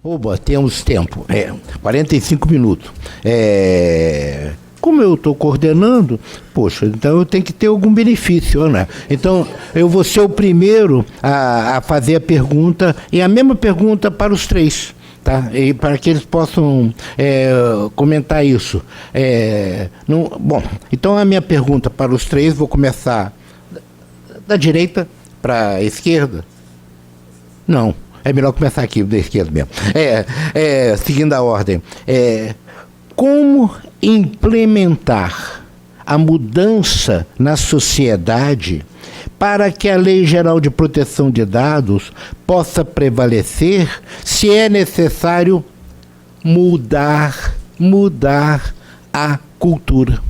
Oba, temos tempo, 45 minutos. Como eu estou coordenando, poxa, então eu tenho que ter algum benefício, né? Então, eu vou ser o primeiro a fazer a pergunta, e a mesma pergunta para os três, tá? E para que eles possam comentar isso. Bom, então a minha pergunta para os três, vou começar da direita para a esquerda. Não. É melhor começar aqui, da esquerda mesmo. Seguindo a ordem. Como implementar a mudança na sociedade para que a Lei Geral de Proteção de Dados possa prevalecer, se é necessário mudar a cultura?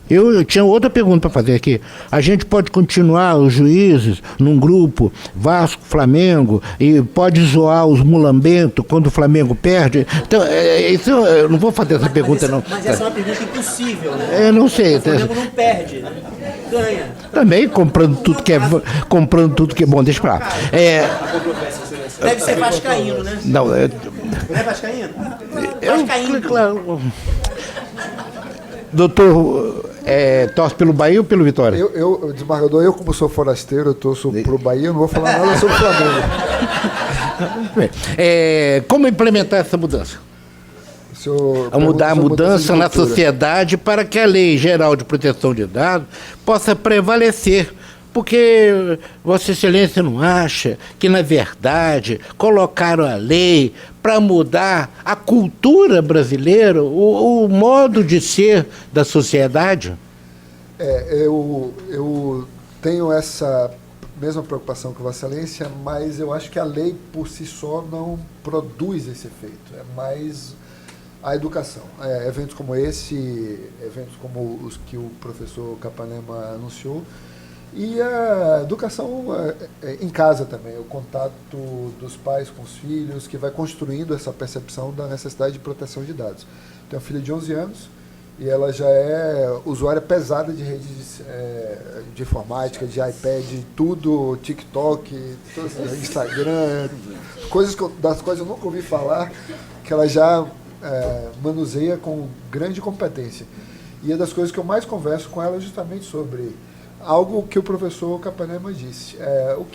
Eu tinha outra pergunta para fazer aqui. A gente pode continuar, os juízes, num grupo, Vasco, Flamengo, e pode zoar os mulambentos quando o Flamengo perde? Então, isso eu não vou fazer essa pergunta, não. Mas essa é uma pergunta impossível, né? Eu não sei. O Flamengo não perde, né? Ganha. Também comprando tudo que é bom, deixa pra lá. Deve ser vascaíno, né? Não, não é vascaíno? Vascaíno. Claro. Doutor, torce pelo Bahia ou pelo Vitória? Desembargador, eu como sou forasteiro, eu torço pro Bahia, não vou falar nada sobre o Flamengo. Como implementar essa mudança? Mudar a mudança na sociedade para que a Lei Geral de Proteção de Dados possa prevalecer. Porque Vossa Excelência não acha que, na verdade, colocaram a lei para mudar a cultura brasileira, o modo de ser da sociedade? Eu tenho essa mesma preocupação com Vossa Excelência, mas eu acho que a lei por si só não produz esse efeito. É mais a educação. Eventos como esse, eventos como os que o professor Capanema anunciou, e a educação em casa também, o contato dos pais com os filhos, que vai construindo essa percepção da necessidade de proteção de dados. Tenho uma filha de 11 anos e ela já é usuária pesada de redes de informática, de iPad, tudo, TikTok, Instagram, das quais eu nunca ouvi falar, que ela já manuseia com grande competência. E é das coisas que eu mais converso com ela justamente sobre algo que o professor Capanema disse. O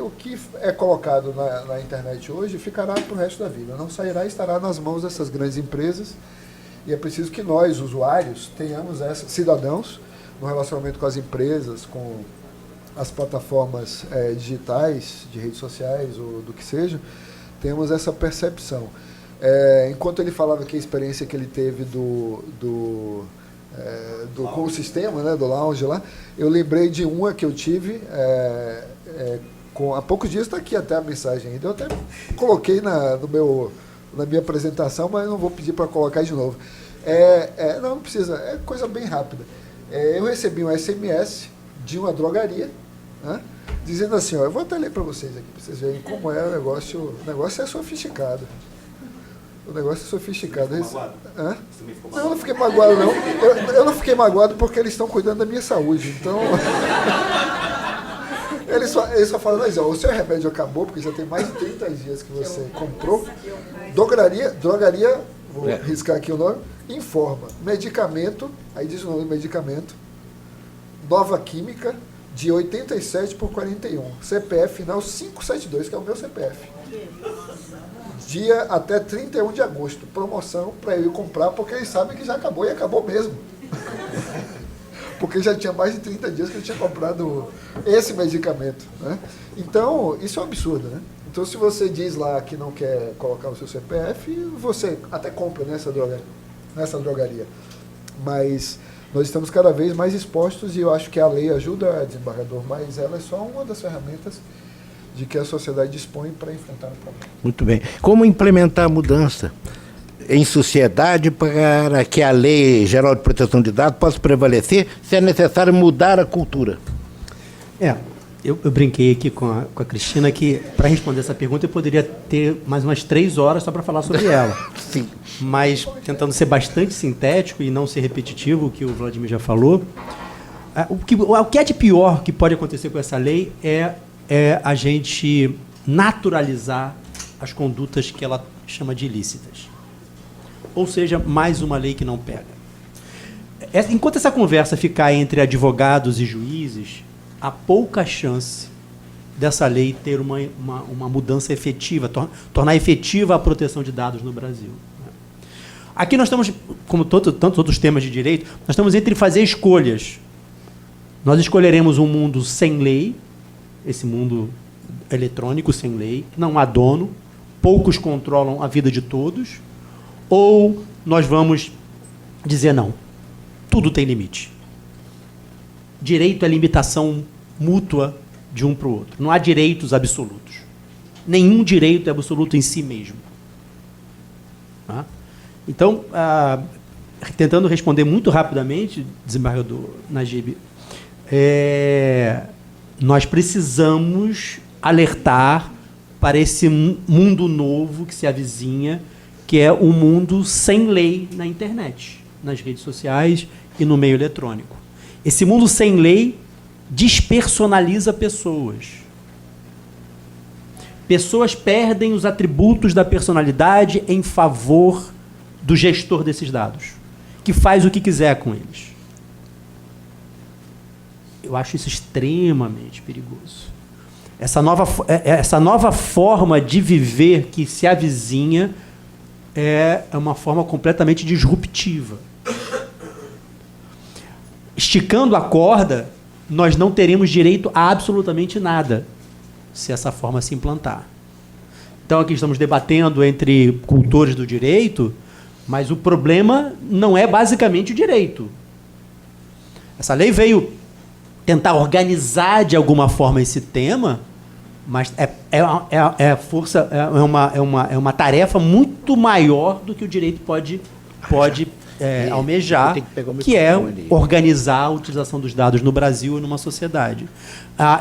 que é colocado na internet hoje ficará para o resto da vida. Não sairá e estará nas mãos dessas grandes empresas. E é preciso que nós, usuários, tenhamos cidadãos, no relacionamento com as empresas, com as plataformas digitais, de redes sociais ou do que seja, tenhamos essa percepção. Enquanto ele falava que a experiência que ele teve com o sistema, né, do lounge lá, eu lembrei de uma que eu tive há poucos dias, está aqui até a mensagem ainda, eu até coloquei na minha apresentação, mas não vou pedir para colocar de novo. Não precisa, é coisa bem rápida. Eu recebi um SMS de uma drogaria, né, dizendo assim, eu vou até ler para vocês aqui, para vocês verem como é o negócio. O negócio é sofisticado. O negócio é sofisticado. Não, eu não fiquei magoado, não. Eu não fiquei magoado porque eles estão cuidando da minha saúde. Então, eles só falam, mas, o seu remédio acabou, porque já tem mais de 30 dias que você comprou. Drogaria, vou riscar aqui o nome, informa. Medicamento, aí diz o nome do medicamento, Nova Química, de 87 por 41. CPF final 572, que é o meu CPF. Dia até 31 de agosto. Promoção para eu ir comprar, porque eles sabem que já acabou, e acabou mesmo. Porque já tinha mais de 30 dias que eu tinha comprado esse medicamento, né? Então, isso é um absurdo, né? Então, se você diz lá que não quer colocar o seu CPF, você até compra nessa drogaria. Mas nós estamos cada vez mais expostos, e eu acho que a lei ajuda, desembargador, mas ela é só uma das ferramentas de que a sociedade dispõe para enfrentar o problema. Muito bem. Como implementar a mudança em sociedade para que a Lei Geral de Proteção de Dados possa prevalecer, se é necessário mudar a cultura? Eu brinquei aqui com a Cristina que, para responder essa pergunta, eu poderia ter mais umas 3 horas só para falar sobre ela. Sim. Mas, tentando ser bastante sintético e não ser repetitivo, o que o Vladimir já falou, o que é de pior que pode acontecer com essa lei é a gente naturalizar as condutas que ela chama de ilícitas. Ou seja, mais uma lei que não pega. Enquanto essa conversa ficar entre advogados e juízes, há pouca chance dessa lei ter uma mudança efetiva, tornar efetiva a proteção de dados no Brasil. Aqui nós estamos, como tantos outros temas de direito, nós estamos entre fazer escolhas. Nós escolheremos um mundo sem lei, esse mundo eletrônico sem lei, não há dono, poucos controlam a vida de todos, ou nós vamos dizer não, tudo tem limite. Direito é limitação mútua de um para o outro. Não há direitos absolutos. Nenhum direito é absoluto em si mesmo. Tá? Então, tentando responder muito rapidamente, desembargador Najib, nós precisamos alertar para esse mundo novo que se avizinha, que é o mundo sem lei na internet, nas redes sociais e no meio eletrônico. Esse mundo sem lei despersonaliza pessoas. Pessoas perdem os atributos da personalidade em favor do gestor desses dados, que faz o que quiser com eles. Eu acho isso extremamente perigoso. Essa nova forma de viver que se avizinha é uma forma completamente disruptiva. Esticando a corda, nós não teremos direito a absolutamente nada se essa forma se implantar. Então, aqui estamos debatendo entre cultores do direito, mas o problema não é basicamente o direito. Essa lei veio tentar organizar de alguma forma esse tema, mas é uma tarefa muito maior do que o direito pode almejar, que é organizar a utilização dos dados no Brasil e numa sociedade.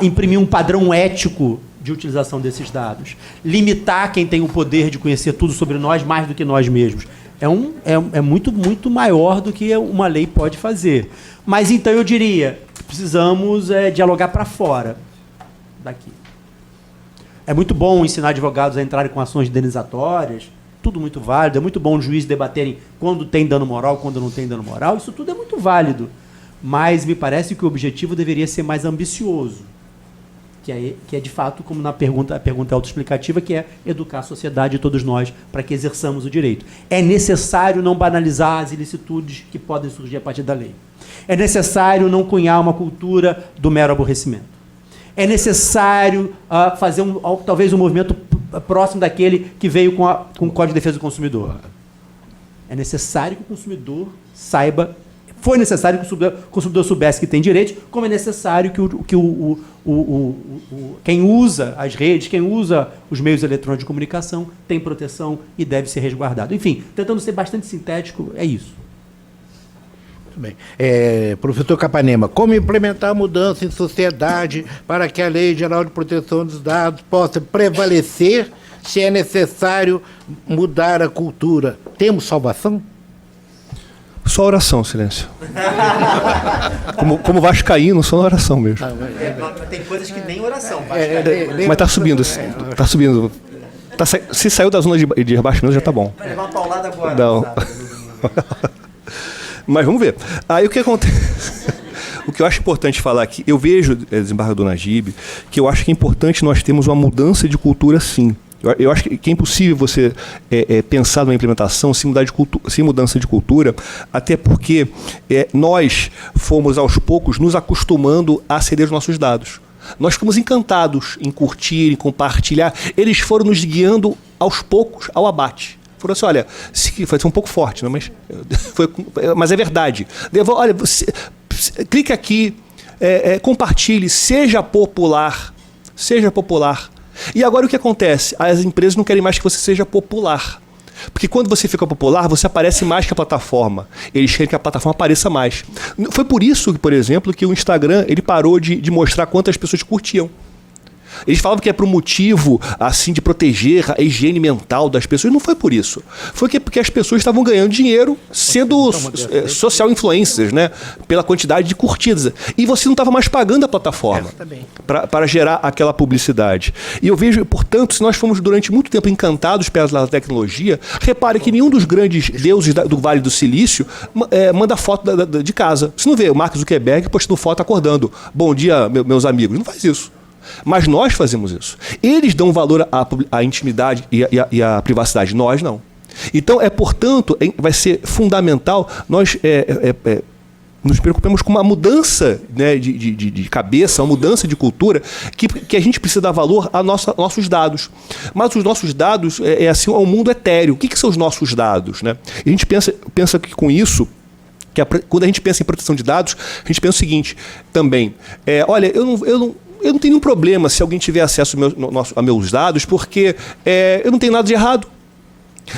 Imprimir um padrão ético de utilização desses dados. Limitar quem tem o poder de conhecer tudo sobre nós mais do que nós mesmos. É muito, muito maior do que uma lei pode fazer. Mas, então, eu diria, precisamos dialogar para fora daqui. É muito bom ensinar advogados a entrarem com ações indenizatórias, tudo muito válido, é muito bom os juízes debaterem quando tem dano moral, quando não tem dano moral, isso tudo é muito válido. Mas me parece que o objetivo deveria ser mais ambicioso, que é de fato, como a pergunta autoexplicativa, que é educar a sociedade e todos nós para que exerçamos o direito. É necessário não banalizar as ilicitudes que podem surgir a partir da lei. É necessário não cunhar uma cultura do mero aborrecimento. É necessário fazer talvez um movimento próximo daquele que veio com o Código de Defesa do Consumidor. É necessário que o consumidor saiba. Foi necessário que o consumidor soubesse que tem direitos, como é necessário que quem usa as redes, quem usa os meios eletrônicos de comunicação, tem proteção e deve ser resguardado. Enfim, tentando ser bastante sintético, é isso. Muito bem. Professor Capanema, como implementar a mudança em sociedade para que a Lei Geral de Proteção dos Dados possa prevalecer, se é necessário mudar a cultura? Temos salvação? Só oração, Silêncio. Como vascaíno, só na oração mesmo. Tem coisas que nem oração. Mas está subindo. Está subindo. Se saiu da zona de rebaixamento, já está bom. Vai levar uma paulada agora. Não. Mas vamos ver. Aí o que acontece? O que eu acho importante falar aqui, eu vejo, desembargador Najib, que eu acho que é importante nós termos uma mudança de cultura, sim. Eu acho que é impossível você pensar numa implementação sem mudança de cultura, até porque nós fomos, aos poucos, nos acostumando a ceder os nossos dados. Nós ficamos encantados em curtir, em compartilhar. Eles foram nos guiando, aos poucos, ao abate. Foram assim, olha, foi um pouco forte, não? Mas é verdade. Olha, clique aqui, compartilhe, seja popular. E agora o que acontece? As empresas não querem mais que você seja popular. Porque quando você fica popular, você aparece mais que a plataforma. Eles querem que a plataforma apareça mais. Foi por isso, por exemplo, que o Instagram ele parou de mostrar quantas pessoas curtiam. Eles falavam que é por um motivo assim de proteger a higiene mental das pessoas. Não foi por isso. Foi porque as pessoas estavam ganhando dinheiro sendo social influencers, né? Pela quantidade de curtidas. E você não estava mais pagando a plataforma para gerar aquela publicidade. E eu vejo, portanto, se nós fomos durante muito tempo encantados pela tecnologia, repare que nenhum dos grandes deuses do Vale do Silício manda foto de casa. Você não vê o Mark Zuckerberg postando foto acordando. Bom dia, meus amigos. Não faz isso. Mas nós fazemos isso. Eles dão valor à intimidade e à privacidade. Nós não. Então, portanto, vai ser fundamental nós nos preocupemos com uma mudança, né, de cabeça, uma mudança de cultura, que a gente precisa dar valor aos nossos dados. Mas os nossos dados assim, é um mundo etéreo. O que são os nossos dados? Né? E a gente pensa que com isso, quando a gente pensa em proteção de dados, a gente pensa o seguinte também. Olha, eu não tenho nenhum problema se alguém tiver acesso a meus dados, porque eu não tenho nada de errado.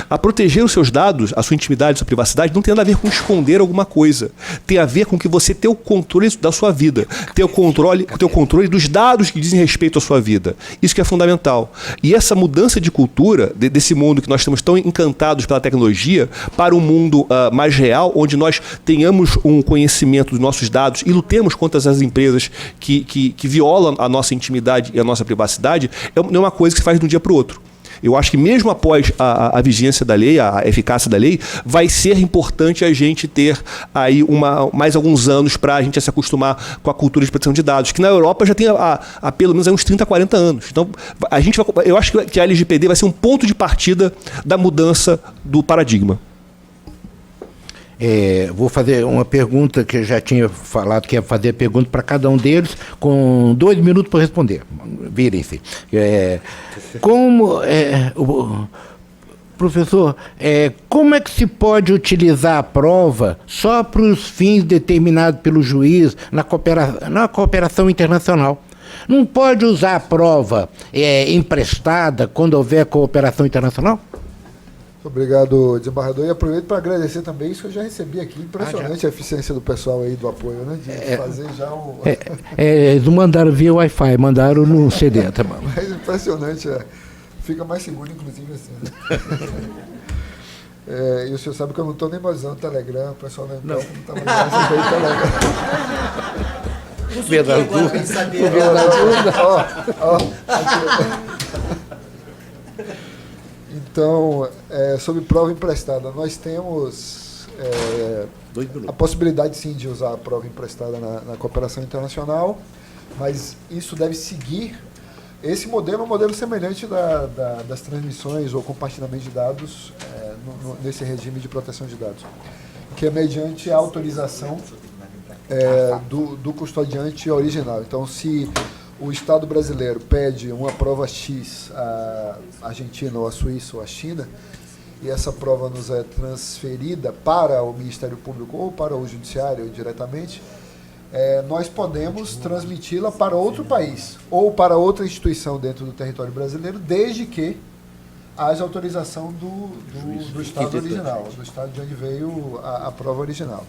A proteger os seus dados, a sua intimidade, a sua privacidade, não tem nada a ver com esconder alguma coisa. Tem a ver com que você ter o controle da sua vida, ter o controle dos dados que dizem respeito à sua vida. Isso que é fundamental. E essa mudança de cultura, desse mundo que nós estamos tão encantados pela tecnologia, para um mundo mais real, onde nós tenhamos um conhecimento dos nossos dados e lutemos contra as empresas que violam a nossa intimidade e a nossa privacidade, não é uma coisa que se faz de um dia para o outro. Eu acho que mesmo após a vigência da lei, a eficácia da lei, vai ser importante a gente ter aí mais alguns anos para a gente se acostumar com a cultura de proteção de dados, que na Europa já tem há pelo menos uns 30, 40 anos. Então, eu acho que a LGPD vai ser um ponto de partida da mudança do paradigma. Vou fazer uma pergunta que eu já tinha falado que ia fazer a pergunta para cada um deles, com 2 minutos para responder. Virem-se. Professor, como é que se pode utilizar a prova só para os fins determinados pelo juiz na cooperação internacional? Não pode usar a prova emprestada quando houver cooperação internacional? Obrigado, desembargador. E aproveito para agradecer também isso que eu já recebi aqui. Impressionante a eficiência do pessoal aí do apoio, né? De fazer já o... eles não mandaram via Wi-Fi, mandaram no CD, tá bom. Mas impressionante, fica mais seguro, inclusive, assim. Né? E o senhor sabe que eu não estou nem mais usando o Telegram, o pessoal não está mais usando o Telegram. Então, sobre prova emprestada, nós temos a possibilidade, sim, de usar a prova emprestada na cooperação internacional, mas isso deve seguir. Esse modelo é um modelo semelhante das transmissões ou compartilhamento de dados nesse regime de proteção de dados, que é mediante a autorização do custodiante original. Então, se o Estado brasileiro pede uma prova X à Argentina, ou à Suíça, ou à China, e essa prova nos é transferida para o Ministério Público ou para o Judiciário diretamente, nós podemos transmiti-la para outro país ou para outra instituição dentro do território brasileiro, desde que haja autorização do Estado original, do Estado de onde veio a prova original.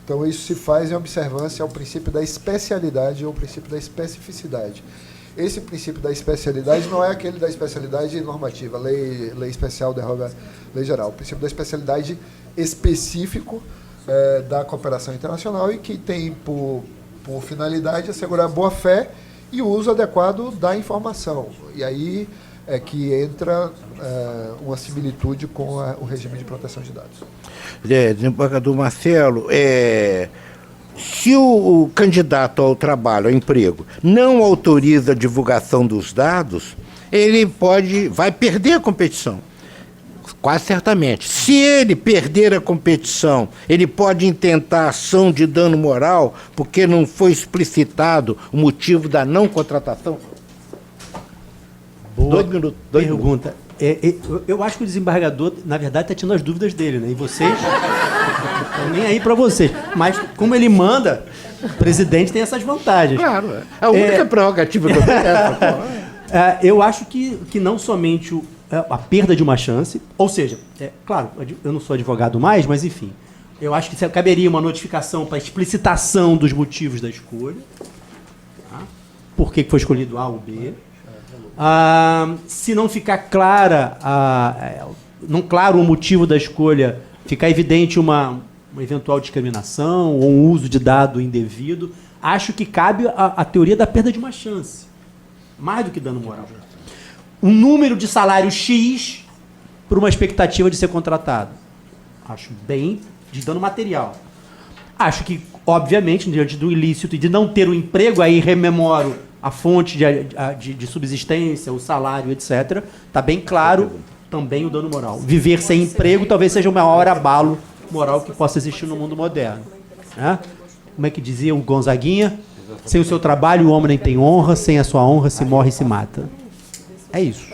Então, isso se faz em observância ao princípio da especialidade ou ao princípio da especificidade. Esse princípio da especialidade não é aquele da especialidade normativa, lei especial derroga lei geral. O princípio da especialidade específico da cooperação internacional e que tem por finalidade assegurar boa-fé e o uso adequado da informação. E aí é que entra uma similitude com o regime de proteção de dados. Desembargador Marcelo, se o candidato ao trabalho, ao emprego, não autoriza a divulgação dos dados, ele vai perder a competição. Quase certamente. Se ele perder a competição, ele pode intentar ação de dano moral porque não foi explicitado o motivo da não contratação? Boa pergunta. Eu acho que o desembargador, na verdade, está tirando as dúvidas dele, né? E vocês estão nem aí para vocês. Mas, como ele manda, o presidente tem essas vantagens. Claro, a única prerrogativa que eu tenho é essa. Eu acho que não somente a perda de uma chance, ou seja, claro, eu não sou advogado mais, mas enfim, eu acho que caberia uma notificação para explicitação dos motivos da escolha, tá? Por que foi escolhido A ou B. Se não ficar não claro o motivo da escolha, ficar evidente uma eventual discriminação ou um uso de dado indevido, acho que cabe a teoria da perda de uma chance, mais do que dano moral. Um número de salário X por uma expectativa de ser contratado. Acho bem de dano material. Acho que, obviamente, diante do ilícito e de não ter o emprego, aí rememoro a fonte de subsistência, o salário, etc. Está bem claro também o dano moral. Viver sem emprego talvez seja o maior abalo moral que possa existir no mundo moderno. Né? Como é que dizia o Gonzaguinha? Sem o seu trabalho, o homem nem tem honra, sem a sua honra, se morre e se mata. É isso.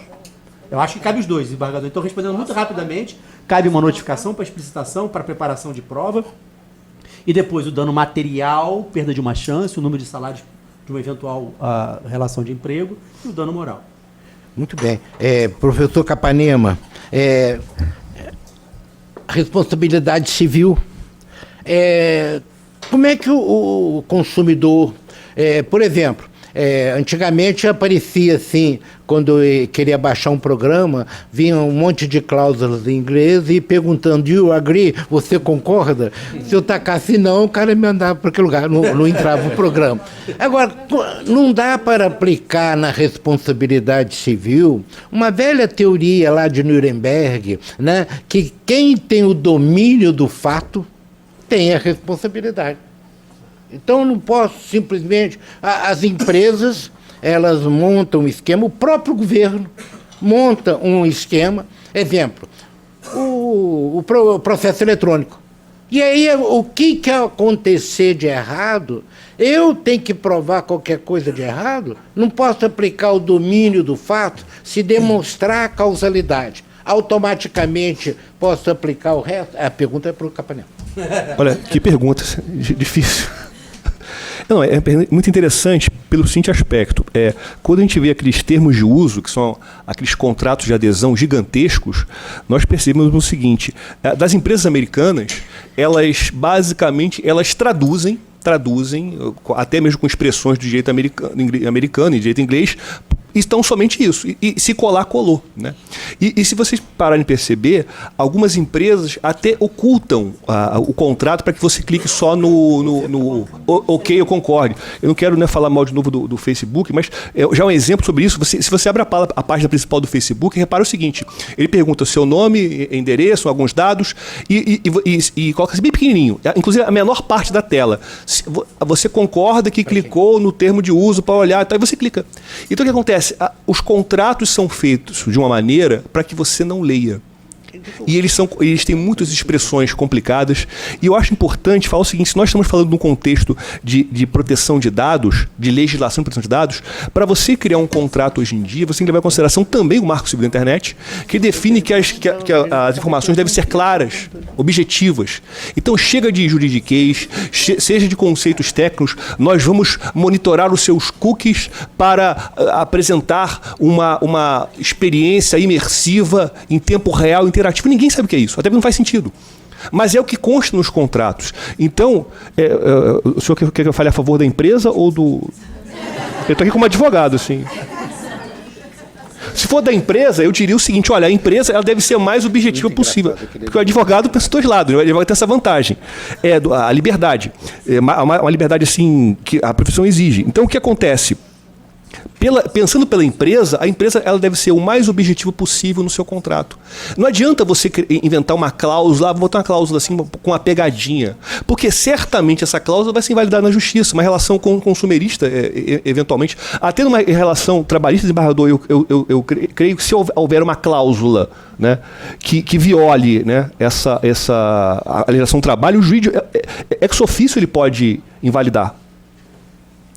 Eu acho que cabe os dois, desembargador. Então, respondendo muito rapidamente, cabe uma notificação para explicitação, para preparação de prova, e depois o dano material, perda de uma chance, o número de salários de uma eventual relação de emprego, e o dano moral. Muito bem. Professor Capanema, responsabilidade civil. Como é que o consumidor... por exemplo, antigamente aparecia assim, quando eu queria baixar um programa, vinha um monte de cláusulas em inglês e perguntando, do you agree? Você concorda? Se eu tacasse não, o cara me mandava para aquele lugar, não entrava o programa. Agora, não dá para aplicar na responsabilidade civil uma velha teoria lá de Nuremberg, né, que quem tem o domínio do fato tem a responsabilidade. Então, eu não posso simplesmente... As empresas, elas montam um esquema, o próprio governo monta um esquema. Exemplo, o processo eletrônico. E aí, o que acontecer de errado, eu tenho que provar qualquer coisa de errado, não posso aplicar o domínio do fato se demonstrar a causalidade. Automaticamente posso aplicar o resto? A pergunta é para o Capanema. Olha, que pergunta difícil. Não, é muito interessante pelo seguinte aspecto. Quando a gente vê aqueles termos de uso, que são aqueles contratos de adesão gigantescos, nós percebemos o seguinte: das empresas americanas, elas basicamente traduzem, até mesmo com expressões do direito americano e direito inglês, estão somente isso. E se colar, colou. Né? E se vocês pararem de perceber, algumas empresas até ocultam o contrato para que você clique só no ok, eu concordo. Eu não quero falar mal de novo do Facebook, mas já um exemplo sobre isso. Se você abre a página principal do Facebook, repara o seguinte: ele pergunta o seu nome, endereço, alguns dados e coloca assim bem pequenininho, inclusive a menor parte da tela. Você concorda que clicou no termo de uso para olhar, então aí você clica. Então o que acontece? Os contratos são feitos de uma maneira para que você não leia. E eles têm muitas expressões complicadas. E eu acho importante falar o seguinte: se nós estamos falando de um contexto de proteção de dados, de legislação de proteção de dados, para você criar um contrato hoje em dia, você tem que levar em consideração também o Marco Civil da Internet, que define que as informações devem ser claras, objetivas. Então chega de juridiquês, seja de conceitos técnicos, nós vamos monitorar os seus cookies para apresentar uma experiência imersiva em tempo real, interativo. Ninguém sabe o que é isso, até porque não faz sentido. Mas é o que consta nos contratos. Então, o senhor quer que eu fale a favor da empresa ou do... Eu estou aqui como advogado, assim. Se for da empresa, eu diria o seguinte: olha, a empresa ela deve ser o mais objetiva possível. Porque o advogado pensa dos dois lados, o advogado tem essa vantagem. A liberdade. Uma liberdade assim que a profissão exige. Então, o que acontece? Pensando pela empresa, a empresa ela deve ser o mais objetivo possível no seu contrato. Não adianta você inventar uma cláusula, botar uma cláusula assim com uma pegadinha, porque certamente essa cláusula vai ser invalidada na justiça, uma relação com o consumerista, eventualmente. Até numa relação trabalhista, desembargador, eu creio que se houver uma cláusula, né, que viole, né, a legislação do trabalho, o juiz ex officio ele pode invalidar.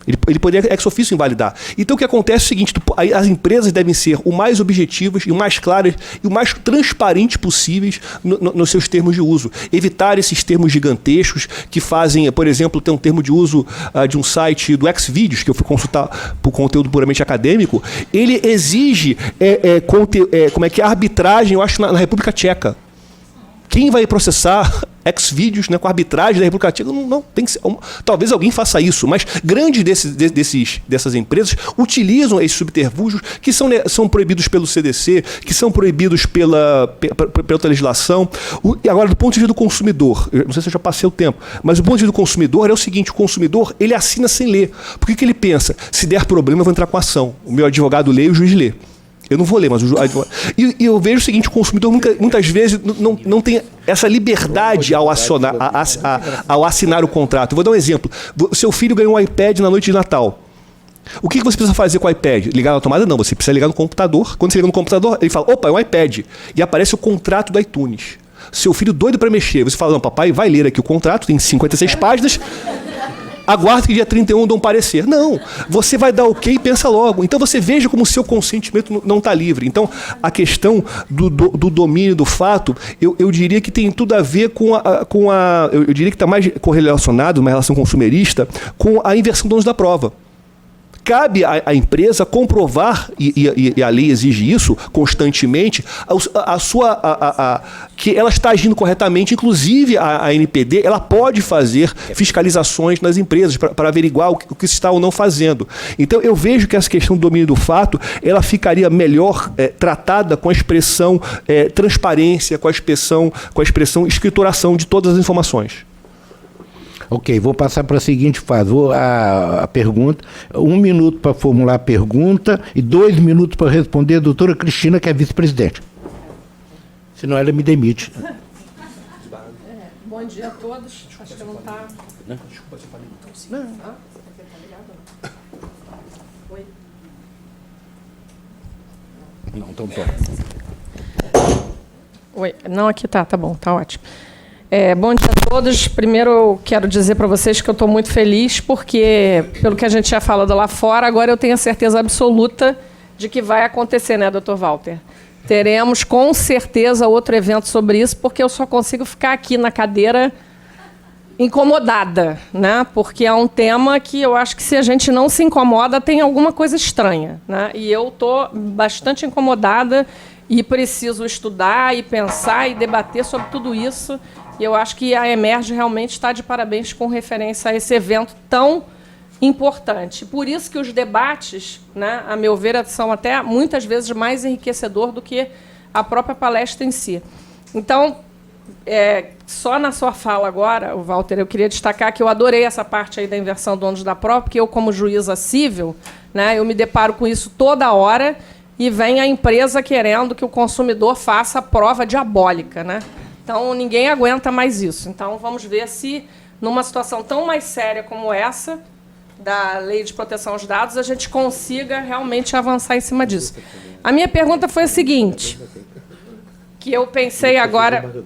Ele poderia ex officio invalidar. Então o que acontece é o seguinte, as empresas devem ser o mais objetivas e o mais claras e o mais transparentes possíveis nos seus termos de uso. Evitar esses termos gigantescos que fazem, por exemplo, tem um termo de uso de um site do Xvideos, que eu fui consultar por conteúdo puramente acadêmico, ele exige arbitragem, eu acho, na República Tcheca. Quem vai processar Xvideos, né, com a arbitragem da República Tcheca? Não tem que ser, talvez alguém faça isso, mas grandes dessas empresas utilizam esses subterfúgios que são proibidos pelo CDC, que são proibidos pela outra legislação. E agora, do ponto de vista do consumidor, eu não sei se eu já passei o tempo, mas do ponto de vista do consumidor é o seguinte, o consumidor ele assina sem ler. Por que ele pensa? Se der problema, eu vou entrar com ação. O meu advogado lê e o juiz lê. Eu não vou ler, mas e eu vejo o seguinte, o consumidor muitas vezes não tem essa liberdade ao assinar o contrato. Eu vou dar um exemplo. Seu filho ganhou um iPad na noite de Natal. O que você precisa fazer com o iPad? Ligar na tomada? Não, você precisa ligar no computador. Quando você liga no computador, ele fala, opa, é um iPad. E aparece o contrato do iTunes. Seu filho doido para mexer. Você fala, não, papai, vai ler aqui o contrato, tem 56 páginas. Aguarde que dia 31 dão um parecer. Não, você vai dar ok e pensa logo. Então você veja como o seu consentimento não está livre. Então a questão do domínio do fato, eu diria que tem tudo a ver eu diria que está mais correlacionado, uma relação consumerista, com a inversão dos donos da prova. Cabe à empresa comprovar, e a lei exige isso constantemente, que ela está agindo corretamente. Inclusive, a NPD ela pode fazer fiscalizações nas empresas para averiguar o que se está ou não fazendo. Então, eu vejo que essa questão do domínio do fato ela ficaria melhor tratada com a expressão transparência, com a expressão escrituração de todas as informações. Ok, vou passar para a seguinte fase. A pergunta, 1 minuto para formular a pergunta e 2 minutos para responder a doutora Cristina, que é vice-presidente. Senão ela me demite. Bom dia a todos. Acho que não está... Desculpa, você falou. Não. Tá ligado? Oi? Não, então toma. Oi. Não, aqui tá bom, tá ótimo. Bom dia a todos. Primeiro, eu quero dizer para vocês que eu estou muito feliz, porque, pelo que a gente já falado lá fora, agora eu tenho a certeza absoluta de que vai acontecer, né, Dr. Walter? Teremos, com certeza, outro evento sobre isso, porque eu só consigo ficar aqui na cadeira incomodada, né? Porque é um tema que eu acho que, se a gente não se incomoda, tem alguma coisa estranha, né? E eu estou bastante incomodada e preciso estudar e pensar e debater sobre tudo isso. E eu acho que a Emerge realmente está de parabéns com referência a esse evento tão importante. Por isso que os debates, né, a meu ver, são até muitas vezes mais enriquecedor do que a própria palestra em si. Então, só na sua fala agora, Walter, eu queria destacar que eu adorei essa parte aí da inversão do ônus da prova, porque eu, como juíza civil, né, eu me deparo com isso toda hora e vem a empresa querendo que o consumidor faça a prova diabólica, né? Então, ninguém aguenta mais isso. Então, vamos ver se, numa situação tão mais séria como essa, da Lei de Proteção aos Dados, a gente consiga realmente avançar em cima disso. A minha pergunta foi a seguinte, que eu pensei agora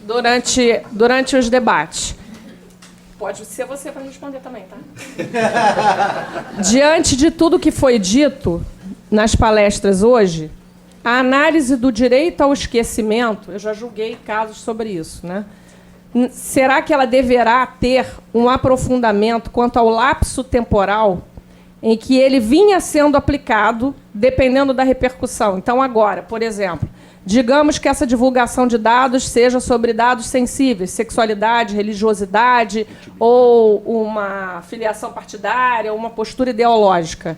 durante os debates. Pode ser você para responder também, tá? Diante de tudo que foi dito nas palestras hoje, a análise do direito ao esquecimento, eu já julguei casos sobre isso, né? Será que ela deverá ter um aprofundamento quanto ao lapso temporal em que ele vinha sendo aplicado, dependendo da repercussão? Então, agora, por exemplo, digamos que essa divulgação de dados seja sobre dados sensíveis, sexualidade, religiosidade, ou uma filiação partidária, ou uma postura ideológica.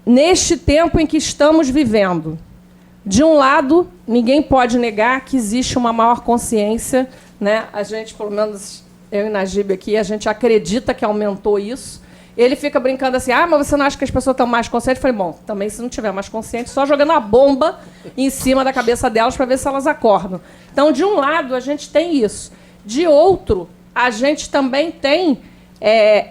Neste tempo em que estamos vivendo, de um lado, ninguém pode negar que existe uma maior consciência, né? A gente, pelo menos eu e Najib aqui, a gente acredita que aumentou isso. Ele fica brincando assim, mas você não acha que as pessoas estão mais conscientes? Eu falei, bom, também se não tiver mais consciente, só jogando a bomba em cima da cabeça delas para ver se elas acordam. Então, de um lado, a gente tem isso. De outro, a gente também tem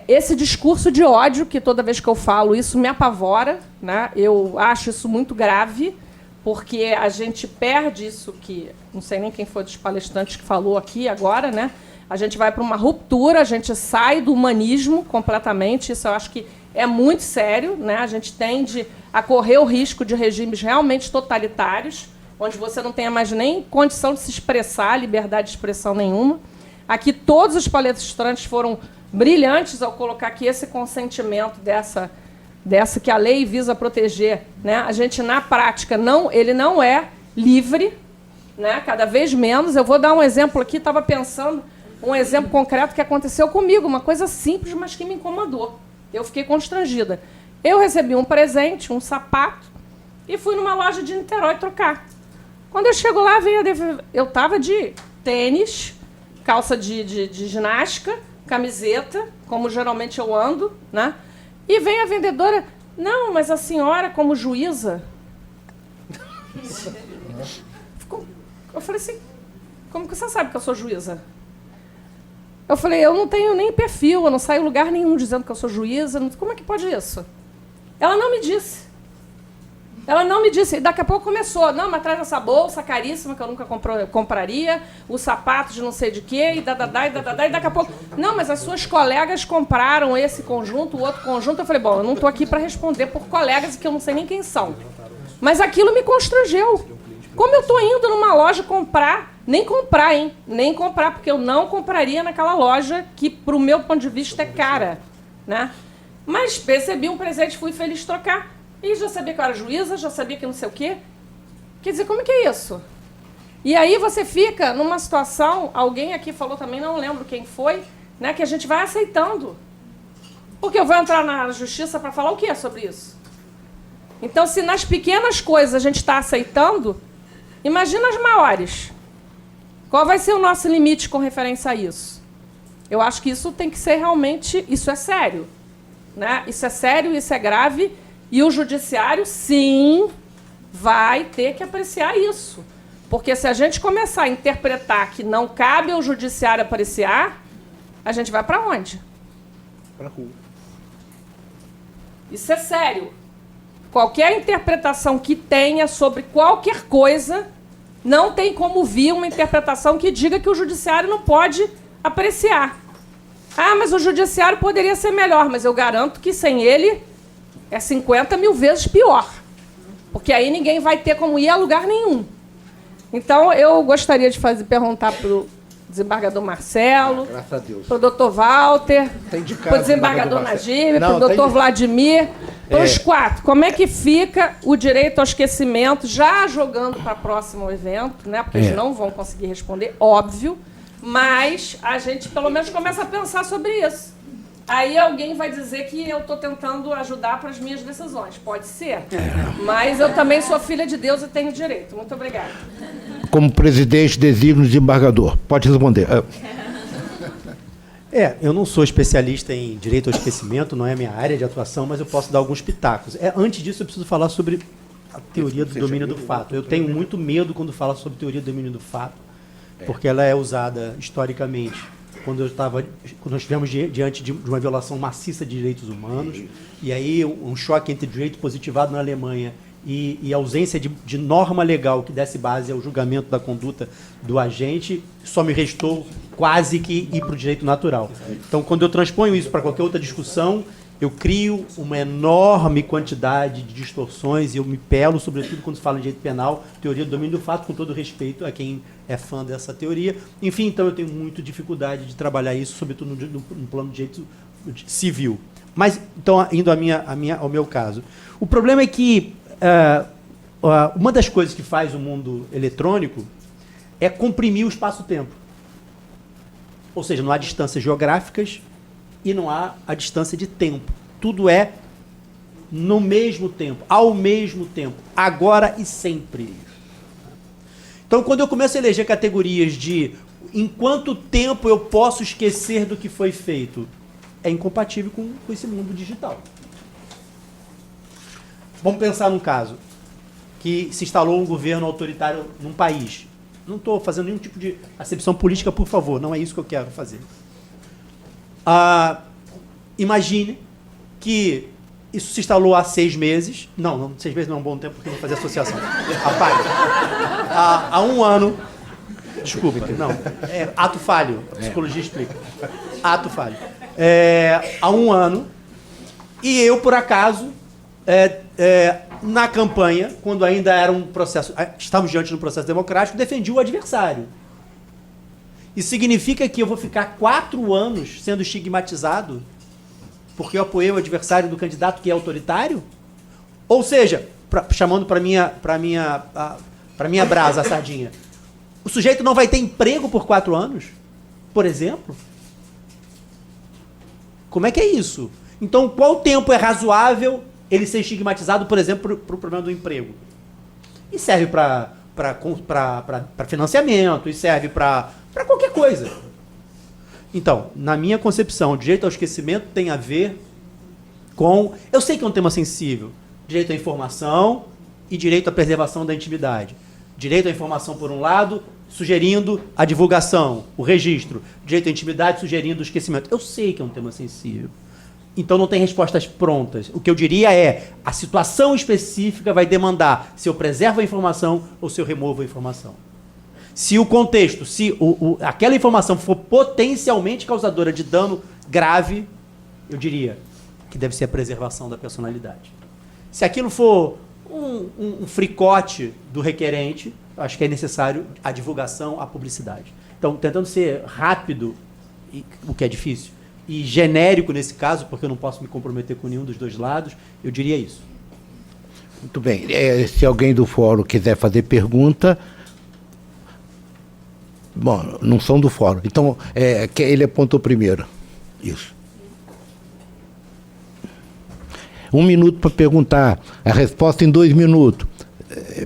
esse discurso de ódio, que toda vez que eu falo isso me apavora, né? Eu acho isso muito grave, porque a gente perde isso que... Não sei nem quem foi dos palestrantes que falou aqui agora, né? A gente vai para uma ruptura, a gente sai do humanismo completamente. Isso eu acho que é muito sério, né? A gente tende a correr o risco de regimes realmente totalitários, onde você não tenha mais nem condição de se expressar, liberdade de expressão nenhuma. Aqui todos os palestrantes foram brilhantes ao colocar que esse consentimento dessa que a lei visa proteger, né? A gente, na prática, ele não é livre, né? Cada vez menos. Eu vou dar um exemplo aqui, estava pensando, um exemplo concreto que aconteceu comigo, uma coisa simples, mas que me incomodou. Eu fiquei constrangida. Eu recebi um presente, um sapato, e fui numa loja de Niterói trocar. Quando eu chego lá, eu estava de tênis, calça de ginástica, camiseta, como geralmente eu ando, né? E vem a vendedora, não, mas a senhora, como juíza... Eu falei assim, como que você sabe que eu sou juíza? Eu falei, eu não tenho nem perfil, eu não saio em lugar nenhum dizendo que eu sou juíza. Como é que pode isso? Ela não me disse. Ela não me disse. E daqui a pouco começou. Não, mas traz essa bolsa caríssima que eu nunca compraria, o sapato de não sei de quê, e dadadá, e daqui a pouco... Não, mas as suas colegas compraram esse conjunto, o outro conjunto. Eu falei, bom, eu não estou aqui para responder por colegas que eu não sei nem quem são. Mas aquilo me constrangeu. Como eu estou indo numa loja comprar, nem comprar, porque eu não compraria naquela loja que, para o meu ponto de vista, é cara, né? Mas percebi um presente, fui feliz trocar. E já sabia que eu era juíza, já sabia que não sei o quê. Quer dizer, como que é isso? E aí você fica numa situação, alguém aqui falou também, não lembro quem foi, né, que a gente vai aceitando. Porque eu vou entrar na justiça para falar o quê sobre isso? Então, se nas pequenas coisas a gente está aceitando, imagina as maiores. Qual vai ser o nosso limite com referência a isso? Eu acho que isso tem que ser realmente... Isso é sério, né? Isso é sério, isso é grave. E o judiciário, sim, vai ter que apreciar isso. Porque se a gente começar a interpretar que não cabe ao judiciário apreciar, a gente vai para onde? Para a rua. Isso é sério. Qualquer interpretação que tenha sobre qualquer coisa, não tem como vir uma interpretação que diga que o judiciário não pode apreciar. Ah, mas o judiciário poderia ser melhor, mas eu garanto que sem ele é 50 mil vezes pior. Porque aí ninguém vai ter como ir a lugar nenhum. Então, eu gostaria de perguntar para o desembargador Marcelo, para o doutor Walter, para o desembargador Najib, para o doutor Vladimir, para os quatro. Como é que fica o direito ao esquecimento, já jogando para o próximo evento, né? Porque eles não vão conseguir responder, óbvio, mas a gente pelo menos começa a pensar sobre isso. Aí alguém vai dizer que eu estou tentando ajudar para as minhas decisões. Pode ser, mas eu também sou filha de Deus e tenho direito. Muito obrigada. Como presidente, designo desembargador. Pode responder. Eu não sou especialista em direito ao esquecimento, não é a minha área de atuação, mas eu posso dar alguns pitacos. Antes disso, eu preciso falar sobre a teoria do domínio do fato. Eu tenho muito medo quando falo sobre teoria do domínio do fato, porque ela é usada historicamente quando nós estivemos diante de uma violação maciça de direitos humanos, e aí um choque entre direito positivado na Alemanha e a ausência de norma legal que desse base ao julgamento da conduta do agente, só me restou quase que ir para o direito natural. Então, quando eu transponho isso para qualquer outra discussão, eu crio uma enorme quantidade de distorções e eu me pelo, sobretudo quando se fala em direito penal, teoria do domínio do fato, com todo respeito a quem é fã dessa teoria. Enfim, então eu tenho muita dificuldade de trabalhar isso, sobretudo no plano de direito civil. Mas, então, indo ao meu caso. O problema é que uma das coisas que faz o mundo eletrônico é comprimir o espaço-tempo. Ou seja, não há distâncias geográficas e não há a distância de tempo. Tudo é no mesmo tempo, ao mesmo tempo, agora e sempre. Então, quando eu começo a eleger categorias de em quanto tempo eu posso esquecer do que foi feito, é incompatível com esse mundo digital. Vamos pensar num caso que se instalou um governo autoritário num país. Não estou fazendo nenhum tipo de acepção política, por favor, não é isso que eu quero fazer. Imagine que isso se instalou há 6 meses. Não, 6 meses não é um bom tempo porque não fazer associação. Apaga. Há 1 ano, Desculpa, não. Ato falho. A psicologia explica. Ato falho. Há um ano, e eu, por acaso, na campanha, quando ainda era um processo, estávamos diante de um processo democrático, defendi o adversário. Isso significa que eu vou ficar 4 anos sendo estigmatizado porque eu apoiei o adversário do candidato que é autoritário? Ou seja, chamando para minha brasa a sardinha, o sujeito não vai ter emprego por 4 anos? Por exemplo? Como é que é isso? Então, qual tempo é razoável ele ser estigmatizado, por exemplo, para o problema do emprego? E serve para financiamento, e serve para qualquer coisa. Então, na minha concepção, o direito ao esquecimento tem a ver com... Eu sei que é um tema sensível. Direito à informação e direito à preservação da intimidade. Direito à informação, por um lado, sugerindo a divulgação, o registro. Direito à intimidade, sugerindo o esquecimento. Eu sei que é um tema sensível. Então não tem respostas prontas. O que eu diria é, a situação específica vai demandar se eu preservo a informação ou se eu removo a informação. Se o contexto, se aquela informação for potencialmente causadora de dano grave, eu diria que deve ser a preservação da personalidade. Se aquilo for um fricote do requerente, acho que é necessário a divulgação, a publicidade. Então, tentando ser rápido, o que é difícil, e genérico nesse caso, porque eu não posso me comprometer com nenhum dos dois lados, eu diria isso. Muito bem. Se alguém do fórum quiser fazer pergunta... Bom, não são do fórum. Então, ele apontou primeiro. Isso. 1 minuto para perguntar. A resposta em 2 minutos.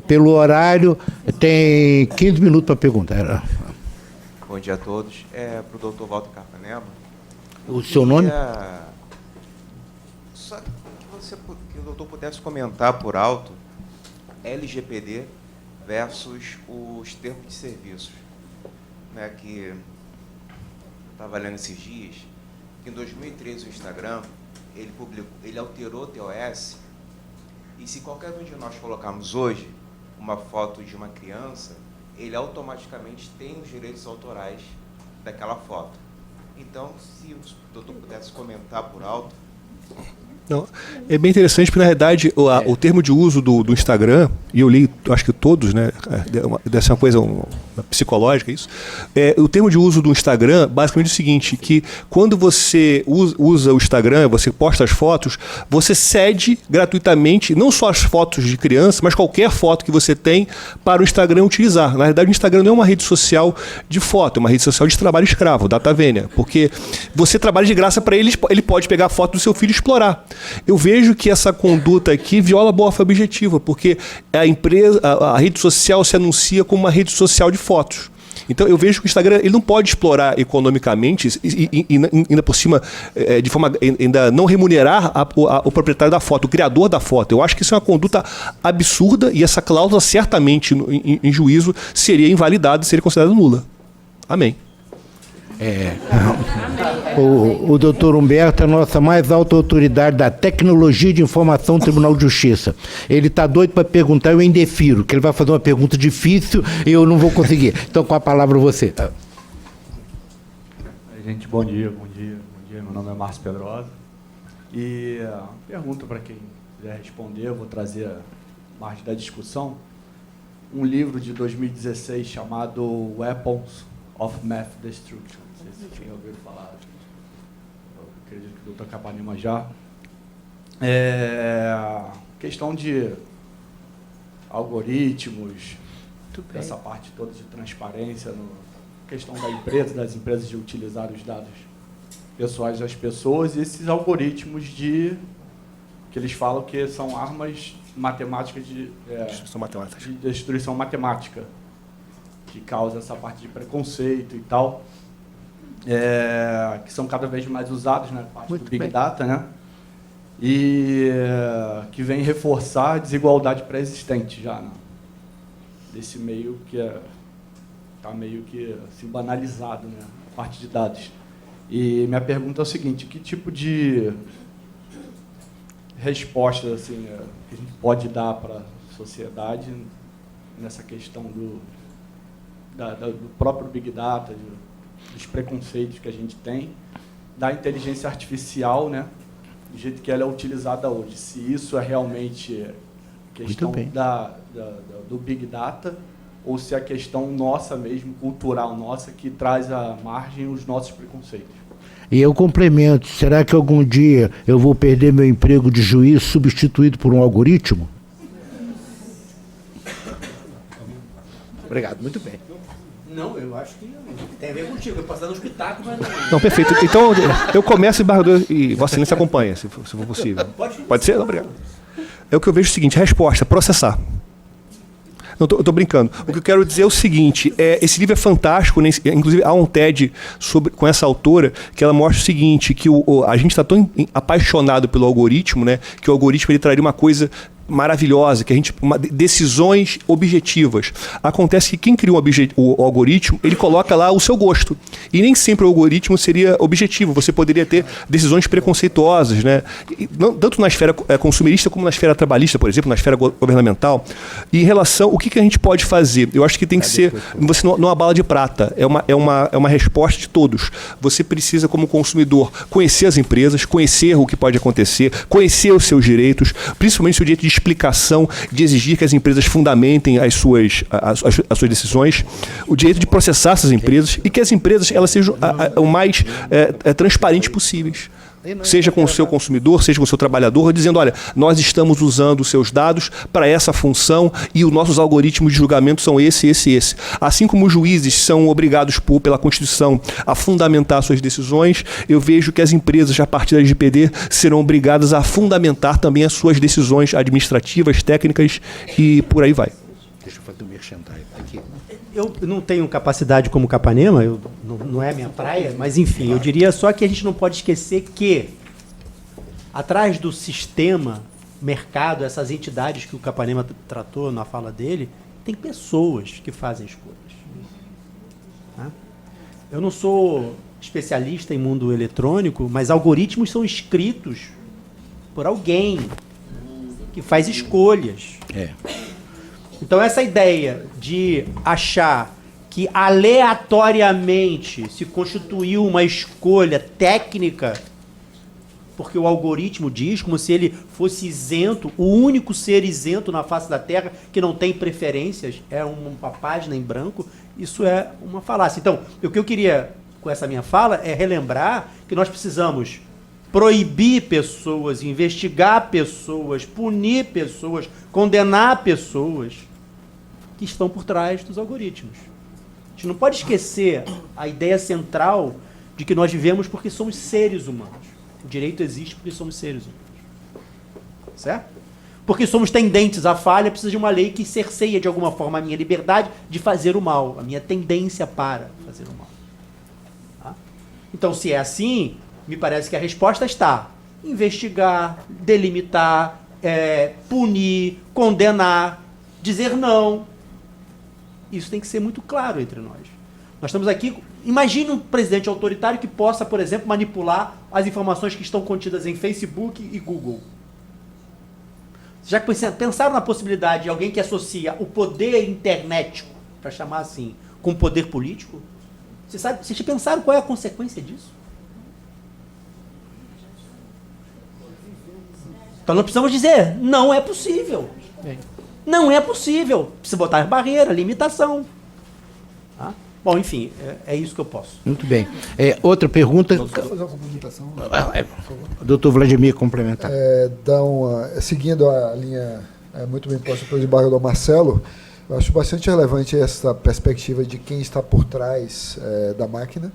Pelo horário, tem 15 minutos para perguntar. Bom dia a todos. Para o doutor Walter Carpanema. O seu nome? Só que o doutor pudesse comentar por alto LGPD versus os termos de serviços. Que eu estava lendo esses dias, que em 2013 o Instagram, ele alterou o TOS, e se qualquer um de nós colocarmos hoje uma foto de uma criança, ele automaticamente tem os direitos autorais daquela foto. Então, se o doutor pudesse comentar por alto. Não, é bem interessante porque, na realidade, o termo de uso do Instagram, e eu li, acho que todos, né, deve ser uma coisa psicológica isso, o termo de uso do Instagram, basicamente é o seguinte, que quando você usa o Instagram, você posta as fotos, você cede gratuitamente, não só as fotos de criança, mas qualquer foto que você tem para o Instagram utilizar. Na realidade, o Instagram não é uma rede social de foto, é uma rede social de trabalho escravo, data vênia, porque você trabalha de graça para ele pode pegar a foto do seu filho e explorar. Eu vejo que essa conduta aqui viola a boa-fé objetiva, porque a rede social se anuncia como uma rede social de fotos. Então eu vejo que o Instagram ele não pode explorar economicamente e ainda por cima, de forma ainda não remunerar o proprietário da foto, o criador da foto. Eu acho que isso é uma conduta absurda e essa cláusula certamente em juízo seria invalidada e seria considerada nula. Amém. O doutor Humberto é a nossa mais alta autoridade da tecnologia de informação do Tribunal de Justiça. Ele está doido para perguntar, eu indefiro, que ele vai fazer uma pergunta difícil e eu não vou conseguir. Então, com a palavra você. Gente, bom dia. Meu nome é Márcio Pedrosa. E pergunta para quem quiser responder, eu vou trazer a margem da discussão. Um livro de 2016 chamado Weapons of Math Destruction. Não sei se vocês ouviram falar. Eu acredito que o doutor Carpanema já. Questão de algoritmos, dessa parte toda de transparência, questão das empresas de utilizar os dados pessoais das pessoas e esses algoritmos que eles falam que são armas matemáticas de destruição matemática, que causa essa parte de preconceito e tal, que são cada vez mais usados na parte do Big Data, né? E que vem reforçar a desigualdade pré-existente já, né? Desse meio que está meio que assim, banalizado, né? A parte de dados. E minha pergunta é o seguinte: que tipo de resposta assim, que a gente pode dar para a sociedade nessa questão do próprio Big Data, dos preconceitos que a gente tem, da inteligência artificial, né, do jeito que ela é utilizada hoje. Se isso é realmente questão do Big Data, ou se é a questão nossa mesmo, cultural nossa, que traz à margem os nossos preconceitos. E eu complemento, será que algum dia eu vou perder meu emprego de juiz substituído por um algoritmo? Obrigado, muito bem. Não, eu acho que tem a ver contigo. Eu posso dar no espetáculo, mas não. Não, perfeito. Então, eu começo, embargador, e Vossa Excelência acompanha, se for possível. Pode ser? Não, obrigado. É o que eu vejo o seguinte, resposta, processar. Não, eu estou brincando. O que eu quero dizer é o seguinte, esse livro é fantástico, né? Inclusive há um TED com essa autora, que ela mostra o seguinte, que a gente está tão apaixonado pelo algoritmo, né, que o algoritmo ele traria uma coisa maravilhosa, que decisões objetivas. Acontece que quem cria o algoritmo, ele coloca lá o seu gosto. E nem sempre o algoritmo seria objetivo. Você poderia ter decisões preconceituosas, né? Tanto na esfera consumerista como na esfera trabalhista, por exemplo, na esfera governamental. E em relação, o que a gente pode fazer? Eu acho que tem que ser, você não é bala de prata, é uma resposta de todos. Você precisa, como consumidor, conhecer as empresas, conhecer o que pode acontecer, conhecer os seus direitos, principalmente o seu direito de explicação, de exigir que as empresas fundamentem as suas decisões, o direito de processar essas empresas e que as empresas elas sejam o mais transparentes possíveis. Seja com o seu consumidor, seja com o seu trabalhador, dizendo, olha, nós estamos usando os seus dados para essa função e os nossos algoritmos de julgamento são esse. Assim como os juízes são obrigados pela Constituição a fundamentar suas decisões, eu vejo que as empresas, a partir da LGPD, serão obrigadas a fundamentar também as suas decisões administrativas, técnicas e por aí vai. Deixa eu fazer o merchandising aqui. Eu não tenho capacidade como Capanema, não é minha praia, mas enfim, eu diria só que a gente não pode esquecer que atrás do sistema, mercado, essas entidades que o Capanema tratou na fala dele, tem pessoas que fazem escolhas. Tá? Eu não sou especialista em mundo eletrônico, mas algoritmos são escritos por alguém que faz escolhas. Então, essa ideia de achar que aleatoriamente se constituiu uma escolha técnica, porque o algoritmo diz, como se ele fosse isento, o único ser isento na face da Terra que não tem preferências, é uma página em branco, isso é uma falácia. Então, o que eu queria com essa minha fala é relembrar que nós precisamos proibir pessoas, investigar pessoas, punir pessoas, condenar pessoas que estão por trás dos algoritmos. A gente não pode esquecer a ideia central de que nós vivemos porque somos seres humanos. O direito existe porque somos seres humanos. Certo? Porque somos tendentes à falha, precisa de uma lei que cerceia de alguma forma a minha liberdade de fazer o mal, a minha tendência para fazer o mal. Tá? Então, se é assim, me parece que a resposta está em investigar, delimitar, punir, condenar, dizer não. Isso tem que ser muito claro entre nós. Nós estamos aqui... Imagine um presidente autoritário que possa, por exemplo, manipular as informações que estão contidas em Facebook e Google. Já pensaram na possibilidade de alguém que associa o poder internetico, para chamar assim, com o poder político? Vocês pensaram qual é a consequência disso? Então nós precisamos dizer, não é possível. Não é possível. Precisa botar barreira, limitação. Tá? Bom, enfim, é isso que eu posso. Muito bem. Outra pergunta. Posso fazer uma complementação? Doutor Vladimir, complementar. Seguindo a linha muito bem posta pelo desembargador Marcelo, eu acho bastante relevante essa perspectiva de quem está por trás da máquina.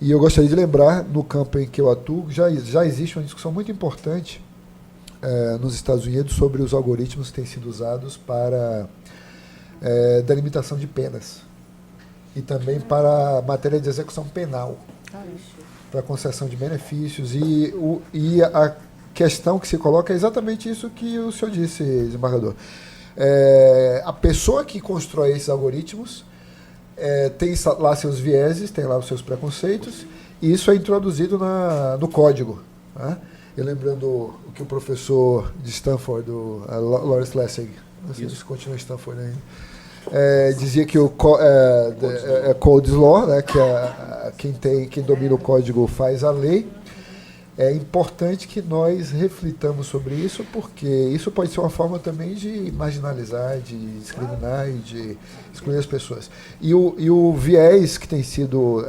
E eu gostaria de lembrar, no campo em que eu atuo, já existe uma discussão muito importante nos Estados Unidos sobre os algoritmos que têm sido usados para delimitação de penas e também para a matéria de execução penal, para concessão de benefícios. E a questão que se coloca é exatamente isso que o senhor disse, desembargador. A pessoa que constrói esses algoritmos tem lá seus vieses, tem lá os seus preconceitos, e isso é introduzido no código. Né? Eu lembrando o que o professor de Stanford, Lawrence Lessig, não sei se continua em Stanford ainda, dizia que o Code's Law, né, que quem domina o código faz a lei. É importante que nós reflitamos sobre isso, porque isso pode ser uma forma também de marginalizar, de discriminar e de excluir as pessoas. E o viés que tem sido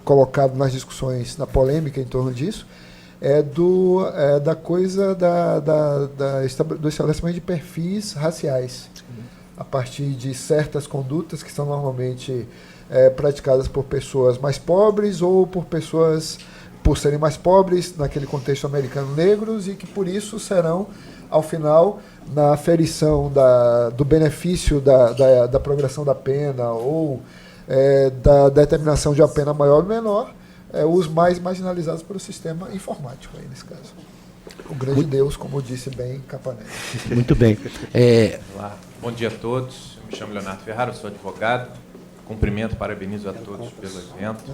colocado nas discussões, na polêmica em torno disso, da coisa do estabelecimento de perfis raciais, a partir de certas condutas que são normalmente praticadas por pessoas mais pobres ou por pessoas, por serem mais pobres, naquele contexto americano, negros, e que por isso serão, ao final, na aferição do benefício da progressão da pena ou da determinação de uma pena maior ou menor, os mais marginalizados pelo sistema informático, aí nesse caso. O grande Deus, como disse bem Capanema. Muito bem. Olá, bom dia a todos. Eu me chamo Leonardo Ferrara, sou advogado. Cumprimento, parabenizo a todos pelo evento.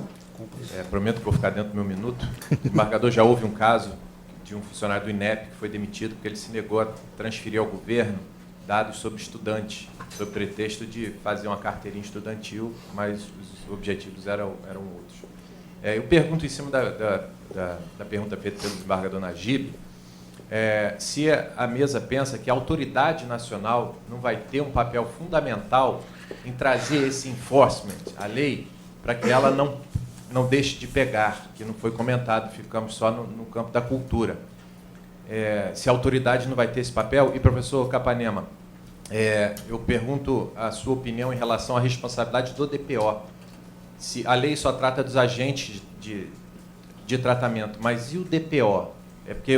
Prometo que vou ficar dentro do meu minuto. O embargador, já houve um caso de um funcionário do INEP que foi demitido porque ele se negou a transferir ao governo dados sobre estudantes, sob pretexto de fazer uma carteirinha estudantil, mas os objetivos eram outros. Eu pergunto, em cima da pergunta feita pelo desembargador Najib, se a mesa pensa que a autoridade nacional não vai ter um papel fundamental em trazer esse enforcement, a lei, para que ela não deixe de pegar, que não foi comentado, ficamos só no campo da cultura. Se a autoridade não vai ter esse papel, e professor Capanema, eu pergunto a sua opinião em relação à responsabilidade do DPO. Se a lei só trata dos agentes de tratamento, mas e o DPO? Porque